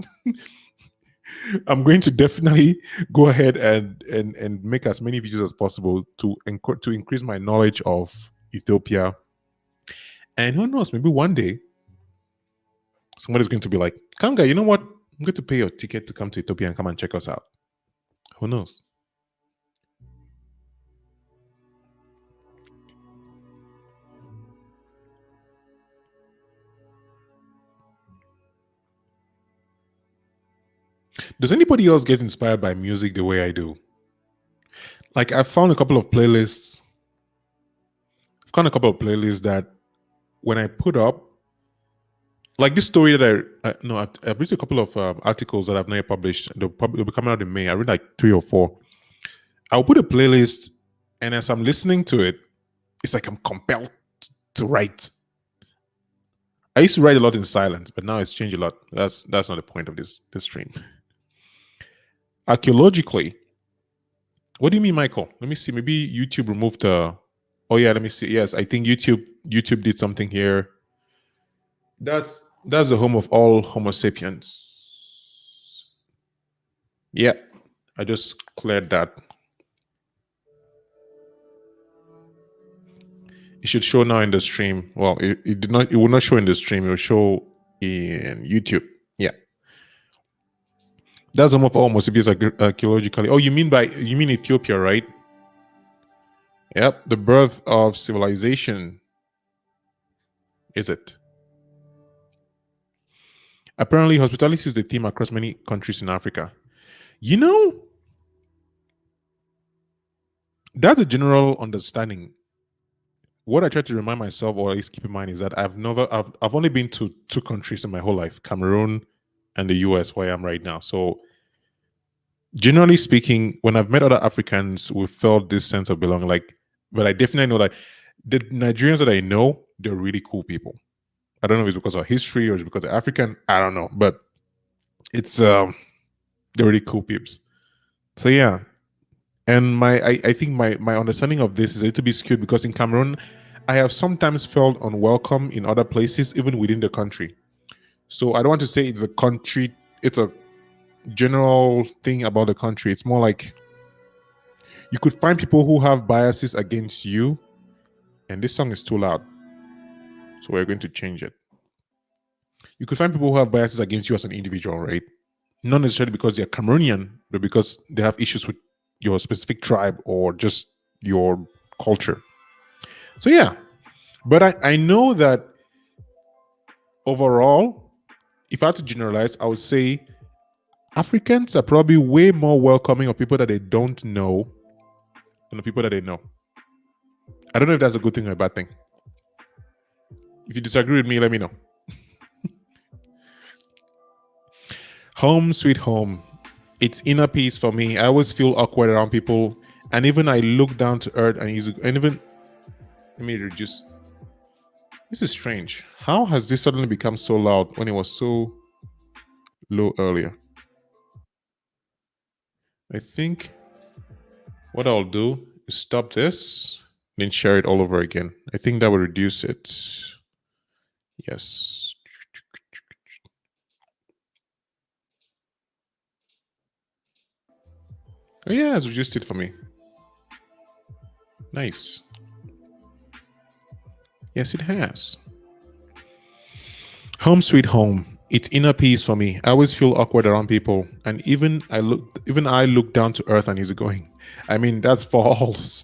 I'm going to definitely go ahead and make as many videos as possible to increase my knowledge of Ethiopia. And who knows, maybe one day somebody's going to be like, Kamga, you know what? I'm going to pay your ticket to come to Ethiopia and come and check us out. Who knows? Does anybody else get inspired by music the way I do? Like I found a couple of playlists. I've found a couple of playlists that when I put up, like this story that I've read a couple of articles that I've not yet published. They'll be coming out in May. I read like 3 or 4. I'll put a playlist, and as I'm listening to it, it's like I'm compelled to write. I used to write a lot in silence, but now it's changed a lot. That's not the point of this stream. Archaeologically, what do you mean, Michael? Let me see. Maybe YouTube removed the. Oh yeah, let me see. Yes, I think YouTube did something here. That's the home of all Homo sapiens. Yeah, I just cleared that. It should show now in the stream. Well, it did not. It will not show in the stream. It will show in YouTube. Yeah, that's some of all Mosibis archaeologically. Oh, you mean Ethiopia, right? Yep, the birth of civilization. Is it? Apparently, hospitality is the theme across many countries in Africa. You know, that's a general understanding. What I try to remind myself, or at least keep in mind, is that I've only been to two countries in my whole life: Cameroon and the US, where I am right now. So, generally speaking, when I've met other Africans, we felt this sense of belonging. Like, but I definitely know that the Nigerians that I know, they're really cool people. I don't know if it's because of history or it's because they're African. I don't know, but it's they're really cool peeps. So yeah, and I think my understanding of this is a little bit skewed because in Cameroon, I have sometimes felt unwelcome in other places, even within the country. So I don't want to say it's a country, it's a general thing about the country. It's more like you could find people who have biases against you, and this song is too loud. So we're going to change it. You could find people who have biases against you as an individual, right? Not necessarily because they're Cameroonian, but because they have issues with your specific tribe or just your culture. So yeah, but I know that overall, if I had to generalize, I would say Africans are probably way more welcoming of people that they don't know than the people that they know. I don't know if that's a good thing or a bad thing. If you disagree with me, let me know. Home sweet home. It's inner peace for me. I always feel awkward around people, and even I look down to earth and even let me reduce. This is strange. How has this suddenly become so loud when it was so low earlier? I think what I'll do is stop this, then share it all over again. I think that will reduce it. Yes. Oh yeah, it's reduced it for me. Nice. Yes, it has. Home sweet home. It's inner peace for me. I always feel awkward around people, and even I look down to earth and easygoing. I mean, that's false.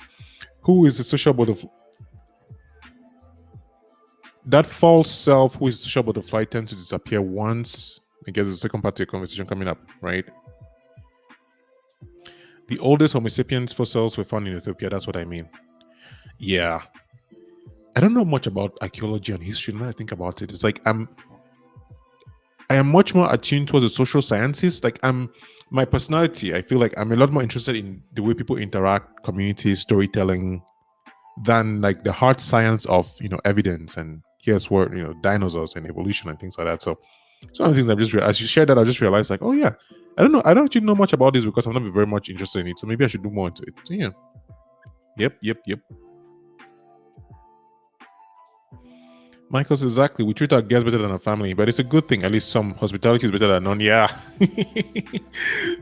Who is the social butterfly? That false self who is social butterfly tends to disappear once. I guess the second part of your conversation coming up, right? The oldest Homo sapiens fossils were found in Ethiopia. That's what I mean. Yeah. I don't know much about archaeology and history. When I think about it, it's like I am much more attuned towards the social sciences. Like my personality, I feel like I'm a lot more interested in the way people interact, community, storytelling, than like the hard science of evidence and here's what dinosaurs and evolution and things like that. So some of the things I've just as you shared that I just realized like, oh yeah, I don't know, I don't actually know much about this because I'm not very much interested in it. So maybe I should do more into it. So yeah. Yep. Michael's exactly. We treat our guests better than our family, but it's a good thing. At least some hospitality is better than none. Yeah.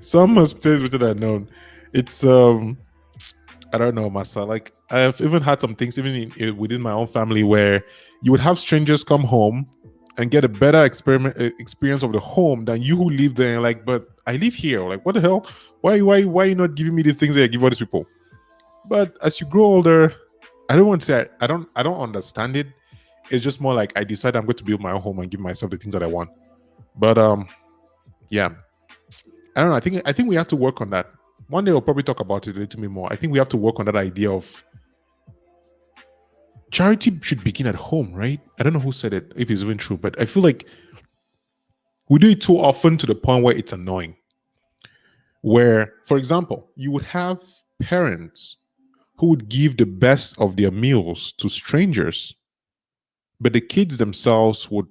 Some hospitality is better than none. It's I don't know, Masa. Like I've even had some things even within my own family where you would have strangers come home and get a better experience of the home than you who live there. Like, but I live here. Like, what the hell? Why are you not giving me the things that I give other people? But as you grow older, I don't want to say I don't understand it. It's just more like I decide I'm going to build my own home and give myself the things that I want. But yeah, I don't know. I think we have to work on that. One day we'll probably talk about it a little bit more. I think we have to work on that idea of charity should begin at home, right? I don't know who said it, if it's even true, but I feel like we do it too often to the point where it's annoying. Where, for example, you would have parents who would give the best of their meals to strangers, but the kids themselves would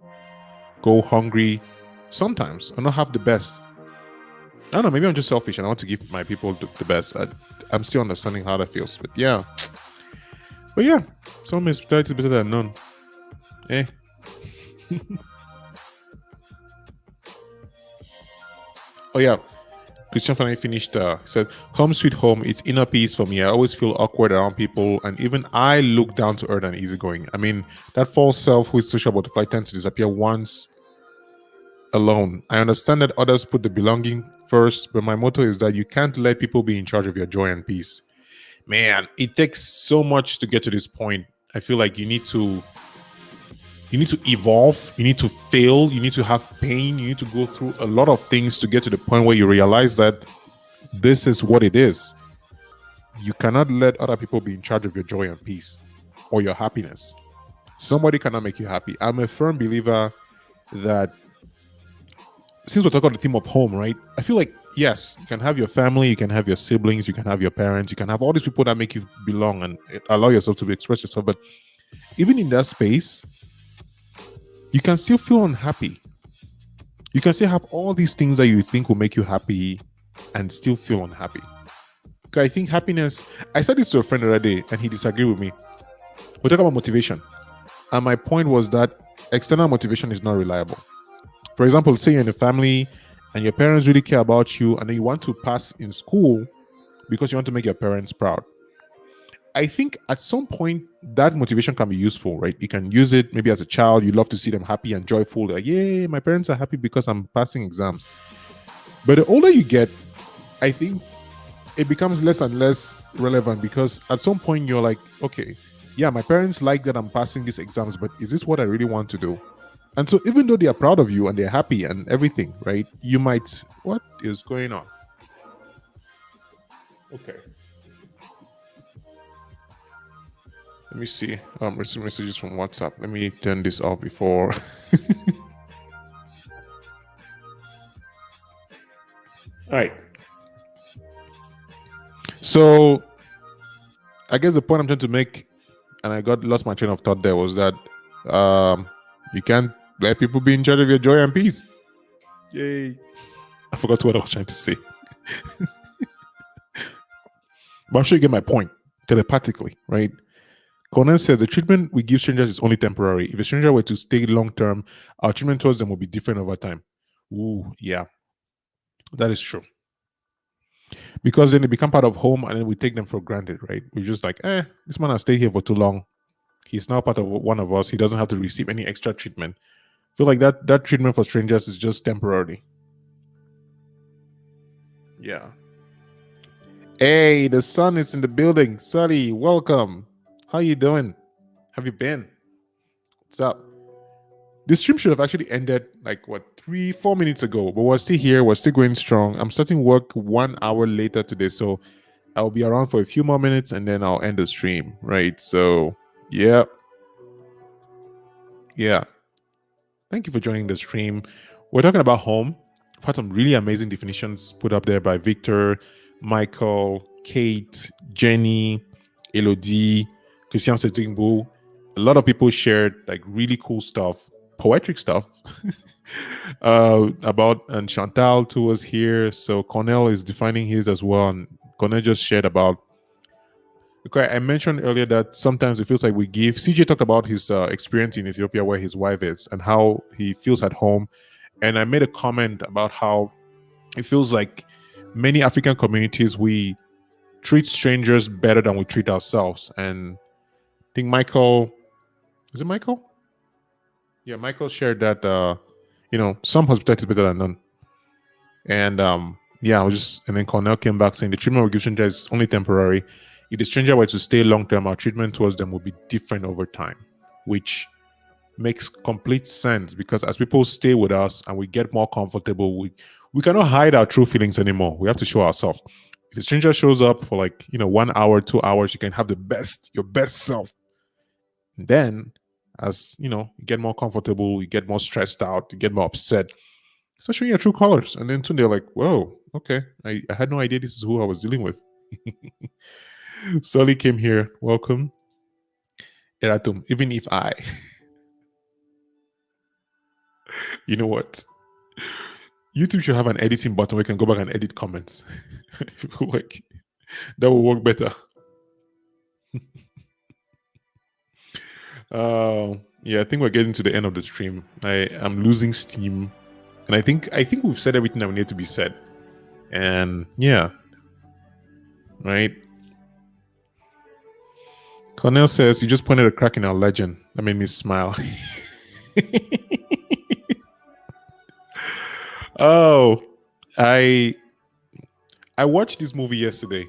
go hungry sometimes and not have the best. I don't know, maybe I'm just selfish and I want to give my people the best. I'm still understanding how that feels, but yeah. But yeah, some hospitality is better than none. Eh. Oh yeah, Christian finally finished. Said, "Home sweet home. It's inner peace for me. I always feel awkward around people, and even I look down to earth and easygoing. I mean, that false self who is social butterfly tends to disappear once alone. I understand that others put the belonging first, but my motto is that you can't let people be in charge of your joy and peace. Man, it takes so much to get to this point. I feel like you need to evolve, you need to fail, you need to have pain, you need to go through a lot of things to get to the point where you realize that this is what it is. You cannot let other people be in charge of your joy and peace or your happiness. Somebody cannot make you happy. I'm a firm believer that since we're talking about the theme of home, right? I feel like, yes, you can have your family, you can have your siblings, you can have your parents, you can have all these people that make you belong and allow yourself to express yourself. But even in that space, you can still feel unhappy. You can still have all these things that you think will make you happy and still feel unhappy. Because I think happiness, I said this to a friend the other day and he disagreed with me. We're talking about motivation. And my point was that external motivation is not reliable. For example, say you're in a family and your parents really care about you and then you want to pass in school because you want to make your parents proud. I think at some point that motivation can be useful, right? You can use it maybe as a child. You love to see them happy and joyful. Like, yay, my parents are happy because I'm passing exams. But the older you get, I think it becomes less and less relevant because at some point you're like, okay, yeah, my parents like that I'm passing these exams, but is this what I really want to do? And so even though they are proud of you and they're happy and everything, right? You might, what is going on? Okay. Let me see. Receive messages from WhatsApp. Let me turn this off before. All right. So I guess the point I'm trying to make, and I got lost my train of thought there, was that you can't let people be in charge of your joy and peace. Yay. I forgot what I was trying to say. But I'm sure you get my point telepathically, right? Conan says the treatment we give strangers is only temporary. If a stranger were to stay long term, our treatment towards them will be different over time. Ooh, yeah, that is true. Because then they become part of home and then we take them for granted, right? We're just like, this man has stayed here for too long. He's now part of one of us. He doesn't have to receive any extra treatment. I feel like that treatment for strangers is just temporary. Yeah. Hey, the sun is in the building. Sully, welcome. How you doing? Have you been? What's up? This stream should have actually ended like what 3-4 minutes ago, but we're still here. We're still going strong. I'm starting work 1 hour later today, so I'll be around for a few more minutes and then I'll end the stream. Right? So yeah. Thank you for joining the stream. We're talking about home. I've had some really amazing definitions put up there by Victor, Michael, Kate, Jenny, Elodie, Christian Setingbu. A lot of people shared like really cool stuff, poetic stuff about, and Chantal too was here. So Cornell is defining his as well. And Cornell just shared about, okay, I mentioned earlier that sometimes it feels like we give. CJ talked about his experience in Ethiopia where his wife is and how he feels at home. And I made a comment about how it feels like many African communities, we treat strangers better than we treat ourselves. And I think Michael, is it Michael? Yeah, Michael shared that, some hospitality is better than none. And yeah, and then Cornell came back saying the treatment we give strangers is only temporary. If the stranger were to stay long term, our treatment towards them will be different over time, which makes complete sense because as people stay with us and we get more comfortable, we cannot hide our true feelings anymore. We have to show ourselves. If a stranger shows up for 1 hour, 2 hours, you can have your best self. And then as you get more comfortable, you get more stressed out, you get more upset, start showing your true colors. And then soon they're like, whoa, okay, I had no idea this is who I was dealing with. Sully came here. Welcome. Eratum, even if you know what? YouTube should have an editing button where you can go back and edit comments. Like, that will work better. Yeah, I think we're getting to the end of the stream. I am losing steam. And I think we've said everything that we need to be said. And yeah, right. Cornell says, you just pointed a crack in our legend. That made me smile. Oh, I I watched this movie yesterday.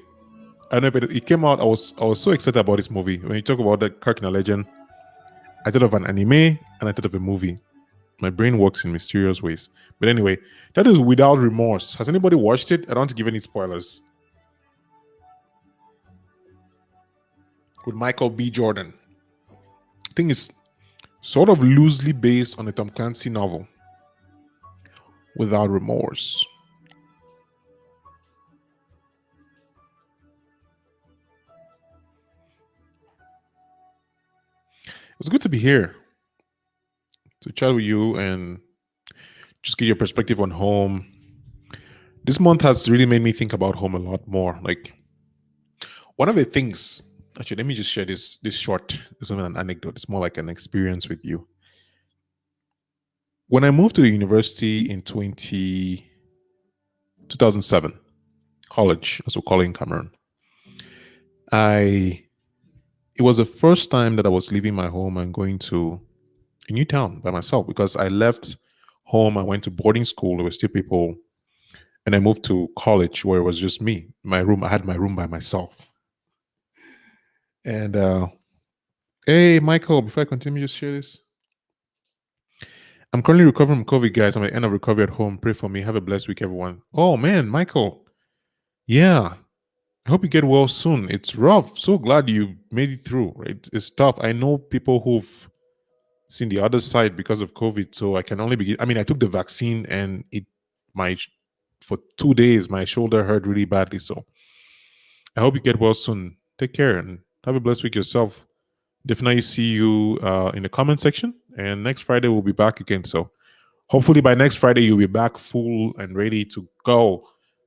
I don't know if it came out. I was so excited about this movie. When you talk about the crack in our legend, I thought of an anime and I thought of a movie. My brain works in mysterious ways. But anyway, that is Without Remorse. Has anybody watched it? I don't want to give any spoilers. With Michael B. Jordan. I think it's sort of loosely based on a Tom Clancy novel. Without Remorse. It was good to be here to chat with you and just get your perspective on home. This month has really made me think about home a lot more. Like, one of the things, actually, let me just share this short. This is not an anecdote. It's more like an experience with you. When I moved to the university in 2007, college, as we call it in Cameroon, I it was the first time that I was leaving my home and going to a new town by myself because I left home. I went to boarding school. There were still people, and I moved to college where it was just me. My room. I had my room by myself. And hey, Michael, before I continue, just share this. I'm currently recovering from COVID, guys. I'm at the end of recovery at home. Pray for me. Have a blessed week, everyone. Oh man, Michael. Yeah. I hope you get well soon. It's rough. So glad you made it through. Right? It's tough. I know people who've seen the other side because of COVID. So I can only begin. I mean, I took the vaccine and my for 2 days my shoulder hurt really badly. So I hope you get well soon. Take care and have a blessed week yourself. Definitely see you in the comment section. And next Friday we'll be back again. So hopefully by next Friday you'll be back full and ready to go.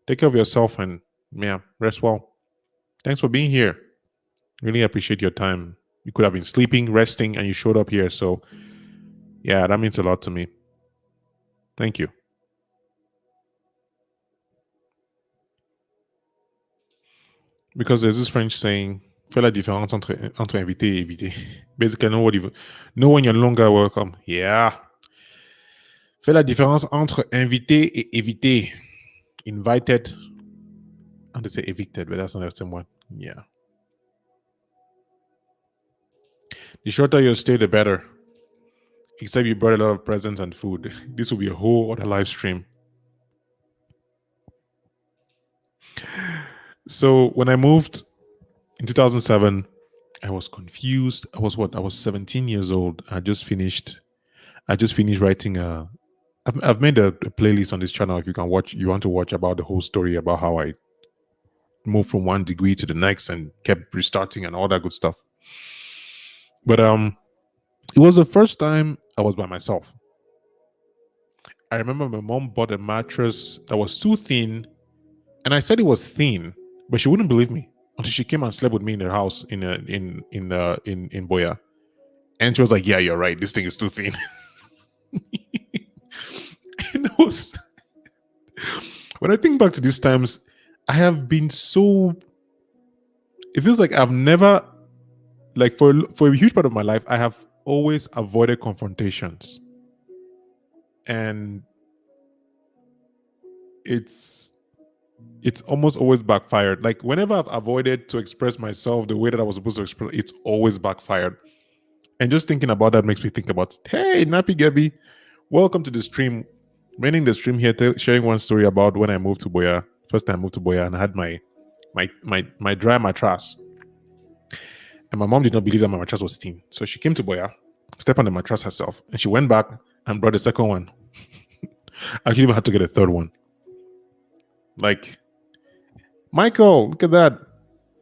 Take care of yourself and yeah, rest well. Thanks for being here. Really appreciate your time. You could have been sleeping, resting, and you showed up here. So yeah, that means a lot to me. Thank you. Because there's this French saying, fais la différence entre invité et évité. Basically, know when you're no longer welcome. Yeah. Fais la différence entre invité et évité. Invited. I want to say evicted, but that's not the same one. Yeah. The shorter your stay, the better. Except you brought a lot of presents and food. This will be a whole other live stream. So when I moved in 2007, I was confused. I was what? I was 17 years old. I just finished writing a. I've made a playlist on this channel. If you want to watch about the whole story about how I moved from one degree to the next and kept restarting and all that good stuff. But it was the first time I was by myself. I remember my mom bought a mattress that was too thin, and I said it was thin, but she wouldn't believe me until she came and slept with me in her house in Boya, and she was like, "Yeah, you're right. This thing is too thin." And it was when I think back to these times, I have been so. It feels like I've never, like for a huge part of my life, I have always avoided confrontations, and it's almost always backfired. Like whenever I've avoided to express myself the way that I was supposed to express, it's always backfired. And just thinking about that makes me think about, hey, Nappy Gabby, welcome to the stream. Running the stream here, sharing one story about when I moved to Boya. First time I moved to Boya and I had my dry mattress. And my mom did not believe that my mattress was thin. So she came to Boya, stepped on the mattress herself, and she went back and brought the second one. I actually even had to get a third one. Like, Michael, look at that.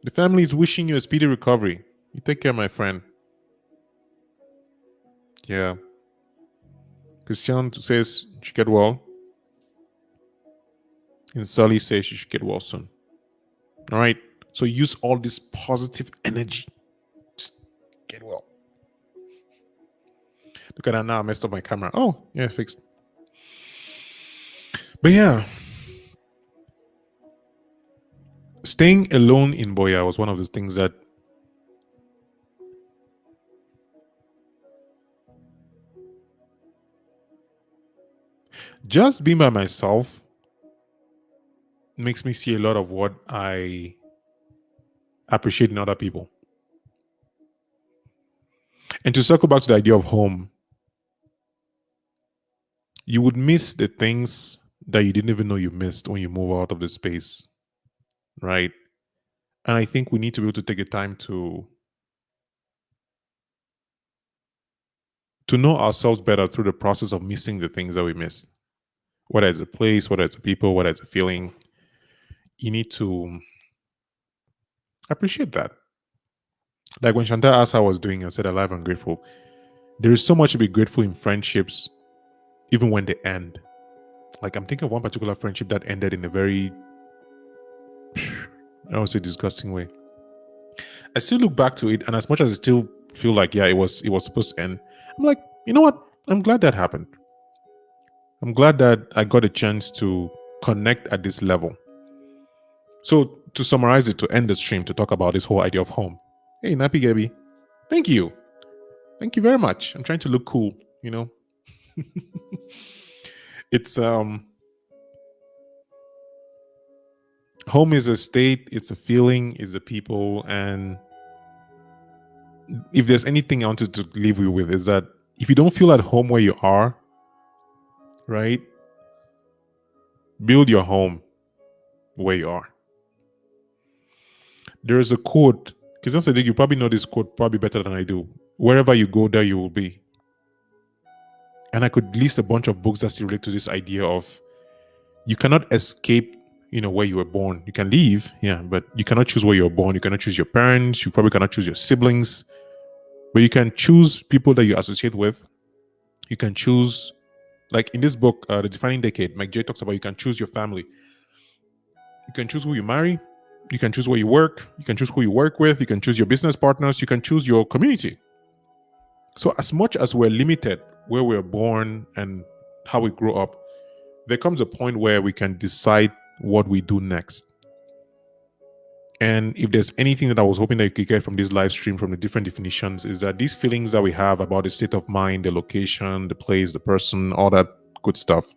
The family is wishing you a speedy recovery. You take care, my friend. Yeah. Christian says you should get well. And Sully says you should get well soon. All right. So use all this positive energy. Just get well. Look at that now. I messed up my camera. Oh, yeah, fixed. But yeah. Staying alone in Boya was one of the things that just being by myself makes me see a lot of what I appreciate in other people. And to circle back to the idea of home, you would miss the things that you didn't even know you missed when you move out of the space, right? And I think we need to be able to take the time to know ourselves better through the process of missing the things that we miss. Whether it's a place, whether it's a people, whether it's a feeling, you need to appreciate that. Like when Chantal asked how I was doing, I said alive and grateful. There is so much to be grateful in friendships, even when they end. Like I'm thinking of one particular friendship that ended in a very, I would say, disgusting way. I still look back to it, and as much as I still feel like, yeah, it was supposed to end, I'm like, you know what? I'm glad that happened. I'm glad that I got a chance to connect at this level. So to summarize it, to end the stream, to talk about this whole idea of home. Hey, Nappy Gabby, thank you. Thank you very much. I'm trying to look cool, you know. It's home is a state, it's a feeling, it's a people, and if there's anything I wanted to leave you with is that if you don't feel at home where you are, right, build your home where you are. There is a quote, because you probably know this quote probably better than I do. Wherever you go, there you will be. And I could list a bunch of books that relate to this idea of you cannot escape, where you were born. You can leave, yeah, but you cannot choose where you're born. You cannot choose your parents. You probably cannot choose your siblings. But you can choose people that you associate with. You can choose, like in this book, The Defining Decade, Mike J talks about you can choose your family. You can choose who you marry. You can choose where you work. You can choose who you work with. You can choose your business partners. You can choose your community. So as much as we're limited where we're born and how we grow up, there comes a point where we can decide what we do next. And if there's anything that I was hoping that you could get from this live stream, from the different definitions, is that these feelings that we have about the state of mind, the location, the place, the person, all that good stuff,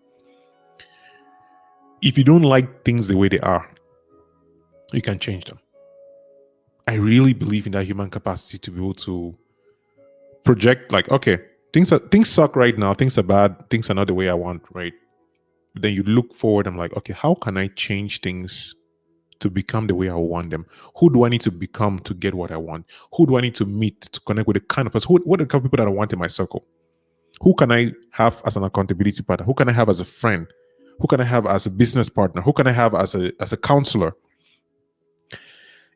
if you don't like things the way they are, you can change them. I really believe in that human capacity to be able to project, like, okay, things suck right now, things are bad, things are not the way I want, right? But then you look forward, I'm like, okay, how can I change things to become the way I want them? Who do I need to become to get what I want? Who do I need to meet to connect with the kind of person? What are the kind of people that I want in my circle? Who can I have as an accountability partner? Who can I have as a friend? Who can I have as a business partner? Who can I have as a counselor?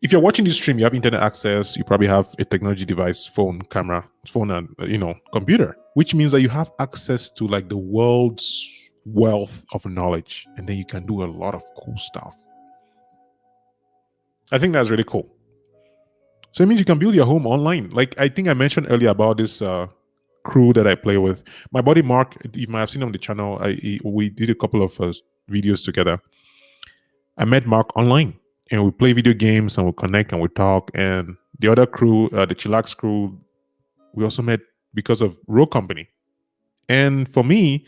If you're watching this stream, you have internet access, you probably have a technology device, phone, camera, phone, and computer, which means that you have access to like the world's wealth of knowledge, and then you can do a lot of cool stuff. I think that's really cool. So it means you can build your home online. Like I think I mentioned earlier about this crew that I play with. My buddy Mark, you might have seen on the channel, we did a couple of videos together. I met Mark online, and we play video games and we connect and we talk. And the other crew, the Chillax crew, we also met because of Row Company. And for me,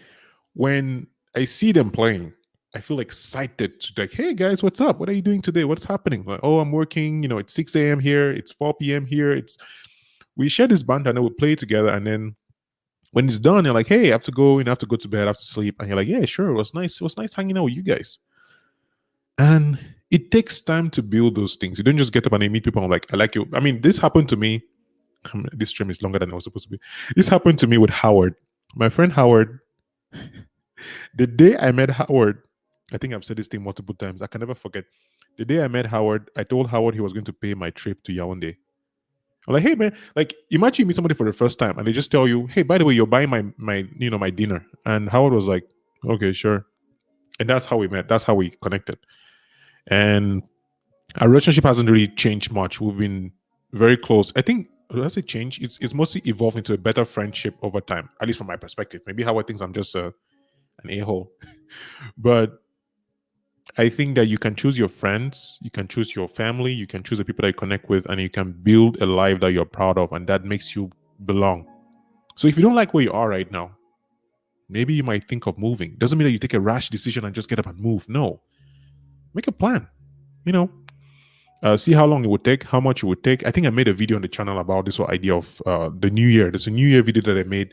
when I see them playing, I feel excited to like, hey guys, what's up? What are you doing today? What's happening? Like, oh, I'm working. It's 6 a.m. here. It's 4 p.m. here. We share this band and then we play together. And then when it's done, you're like, hey, I have to go. I have to go to bed. I have to sleep. And you're like, yeah, sure. It was nice. It was nice hanging out with you guys. And it takes time to build those things. You don't just get up and meet people and like, I like you. I mean, this happened to me. This stream is longer than it was supposed to be. This happened to me with Howard. My friend Howard, the day I met Howard, I think I've said this thing multiple times. I can never forget. The day I met Howard, I told Howard he was going to pay my trip to Yaoundé. I'm like, hey man, like imagine you meet somebody for the first time and they just tell you, hey, by the way, you're buying my dinner. And Howard was like, okay, sure. And that's how we met. That's how we connected. And our relationship hasn't really changed much. We've been very close. I think, does it change? It's mostly evolved into a better friendship over time, at least from my perspective. Maybe Howard thinks I'm just an a-hole. But I think that you can choose your friends, you can choose your family, you can choose the people that you connect with, and you can build a life that you're proud of and that makes you belong. So if you don't like where you are right now, maybe you might think of moving. Doesn't mean that you take a rash decision and just get up and move. No. Make a plan. You know, see how long it would take, how much it would take. I think I made a video on the channel about this whole idea of the new year. There's a new year video that I made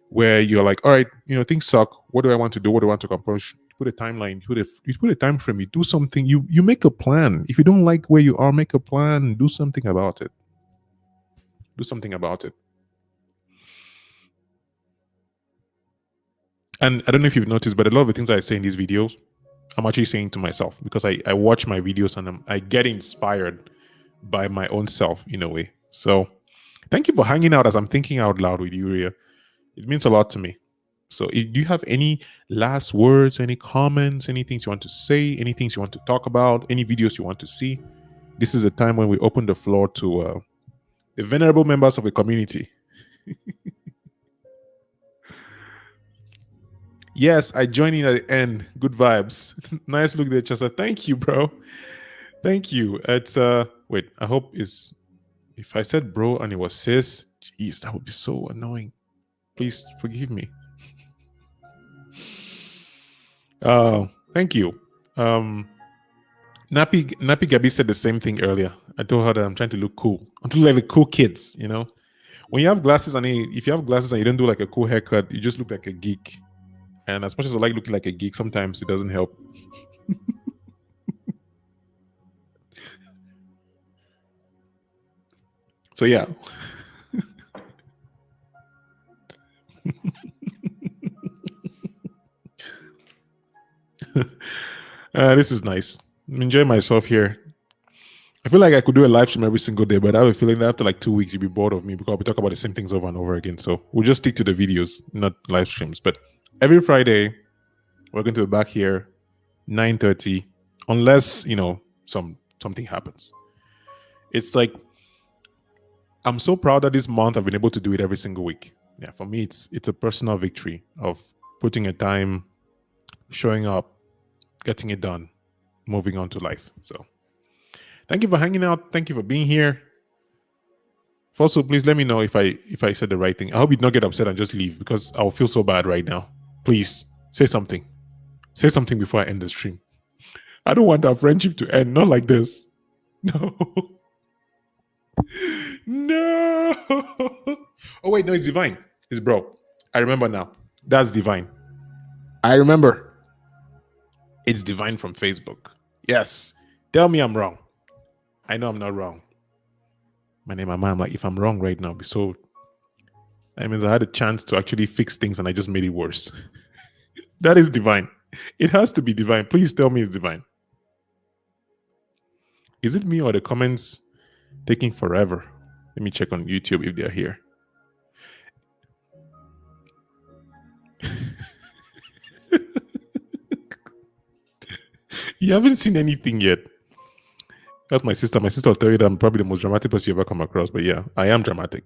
where you're like, all right, things suck. What do I want to do? What do I want to accomplish? You put a timeline, you put a time frame, you do something, you make a plan. If you don't like where you are, make a plan, do something about it. Do something about it. And I don't know if you've noticed, but a lot of the things I say in these videos, I'm actually saying to myself because I watch my videos and I get inspired by my own self in a way. So thank you for hanging out as I'm thinking out loud with you, Ria. It means a lot to me. So do you have any last words, any comments, any things you want to say, any things you want to talk about, any videos you want to see? This is a time when we open the floor to the venerable members of the community. Yes, I joined in at the end. Good vibes. Nice look there, Tchassa. Thank you, bro. Thank you. It's wait, I hope it's if I said bro and it was sis, jeez, that would be so annoying. Please forgive me. Thank you. Nappy Gabi said the same thing earlier. I told her that I'm trying to look cool. I'm to look like the cool kids, When you have glasses and if you have glasses and you don't do like a cool haircut, you just look like a geek. And as much as I like looking like a geek, sometimes it doesn't help. So yeah. This is nice. I'm enjoying myself here. I feel like I could do a live stream every single day, but I have a feeling that after like 2 weeks, you'll be bored of me because we talk about the same things over and over again. So we'll just stick to the videos, not live streams. But every Friday, we're going to be back here, 9:30, unless, something happens. It's like, I'm so proud that this month I've been able to do it every single week. Yeah, for me, it's a personal victory of putting a time, showing up, getting it done, moving on to life. So thank you for hanging out. Thank you for being here. Also, please let me know if I said the right thing. I hope you don't get upset and just leave because I'll feel so bad right now. Please say something. Say something before I end the stream. I don't want our friendship to end. Not like this. No. No. Oh, wait. No, it's Divine. It's bro. I remember now. That's Divine. I remember. It's Divine from Facebook. Yes. Tell me I'm wrong. I know I'm not wrong. My name, I'm like, if I'm wrong right now, so that means I had a chance to actually fix things and I just made it worse. That is Divine. It has to be Divine. Please tell me it's Divine. Is it me or the comments taking forever? Let me check on YouTube if they're here. You haven't seen anything yet. That's my sister. My sister will tell you that I'm probably the most dramatic person you ever come across. But yeah, I am dramatic.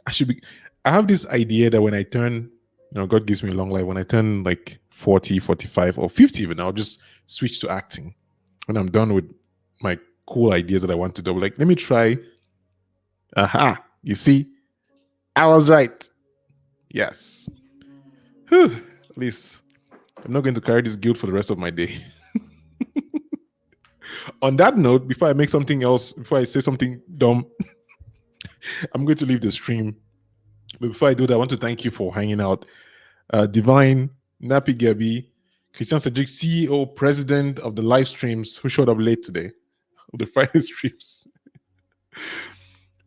I have this idea that when I turn, God gives me a long life. When I turn like 40, 45, or 50 even, I'll just switch to acting. When I'm done with my cool ideas that I want to do, like, let me try. Aha, you see? I was right. Yes. Whew. At least I'm not going to carry this guilt for the rest of my day. On that note, before I make something else, before I say something dumb, I'm going to leave the stream. But before I do that, I want to thank you for hanging out. Divine, Nappy Gabi, Christian Cedric, CEO, president of the live streams, who showed up late today, of the Friday streams.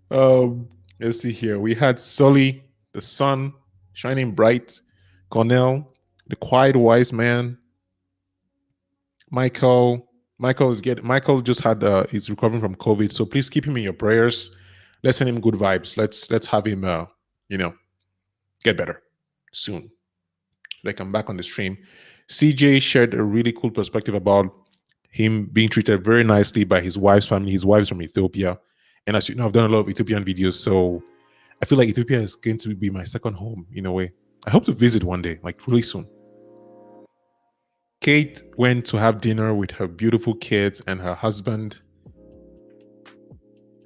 Let's see here. We had Sully, the sun, shining bright, Cornell, the quiet wise man, Michael just had he's recovering from COVID, so please keep him in your prayers. Let's send him good vibes. Let's have him get better soon. Like, I'm back on the stream. CJ shared a really cool perspective about him being treated very nicely by his wife's family. His wife's from Ethiopia, and as you know, I've done a lot of Ethiopian videos, so I feel like Ethiopia is going to be my second home in a way. I hope to visit one day, like really soon. Kate went to have dinner with her beautiful kids and her husband.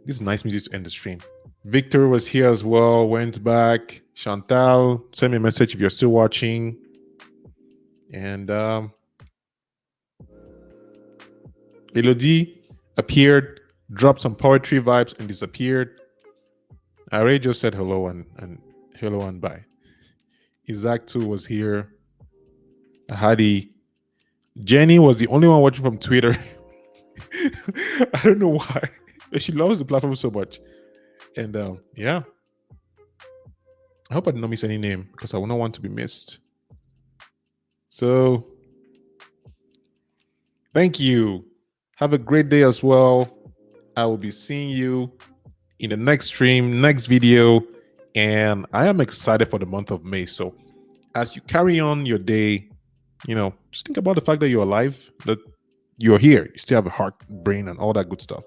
This is nice music to end the stream. Victor was here as well, went back. Chantal, send me a message if you're still watching. And Elodie appeared, dropped some poetry vibes, and disappeared. I already just said hello and hello and bye. Isaac too was here. Hadi. Jenny was the only one watching from Twitter. I don't know why. She loves the platform so much. And yeah, I hope I did not miss any name because I would not want to be missed. So thank you. Have a great day as well. I will be seeing you in the next stream, next video. And I am excited for the month of May. So as you carry on your day, just think about the fact that you're alive, that you're here, you still have a heart, brain, and all that good stuff.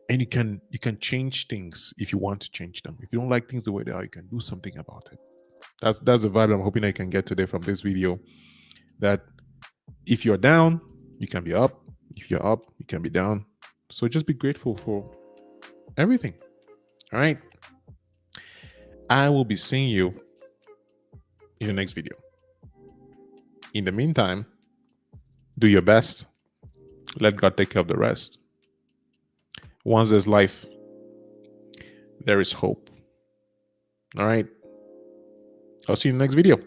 And you can change things if you want to change them. If you don't like things the way they are, you can do something about it. That's the vibe I'm hoping I can get today from this video. That if you're down, you can be up. If you're up, you can be down. So just be grateful for everything. All right. I will be seeing you in the next video. In the meantime, do your best. Let God take care of the rest. Once there's life, there is hope. All right. I'll see you in the next video.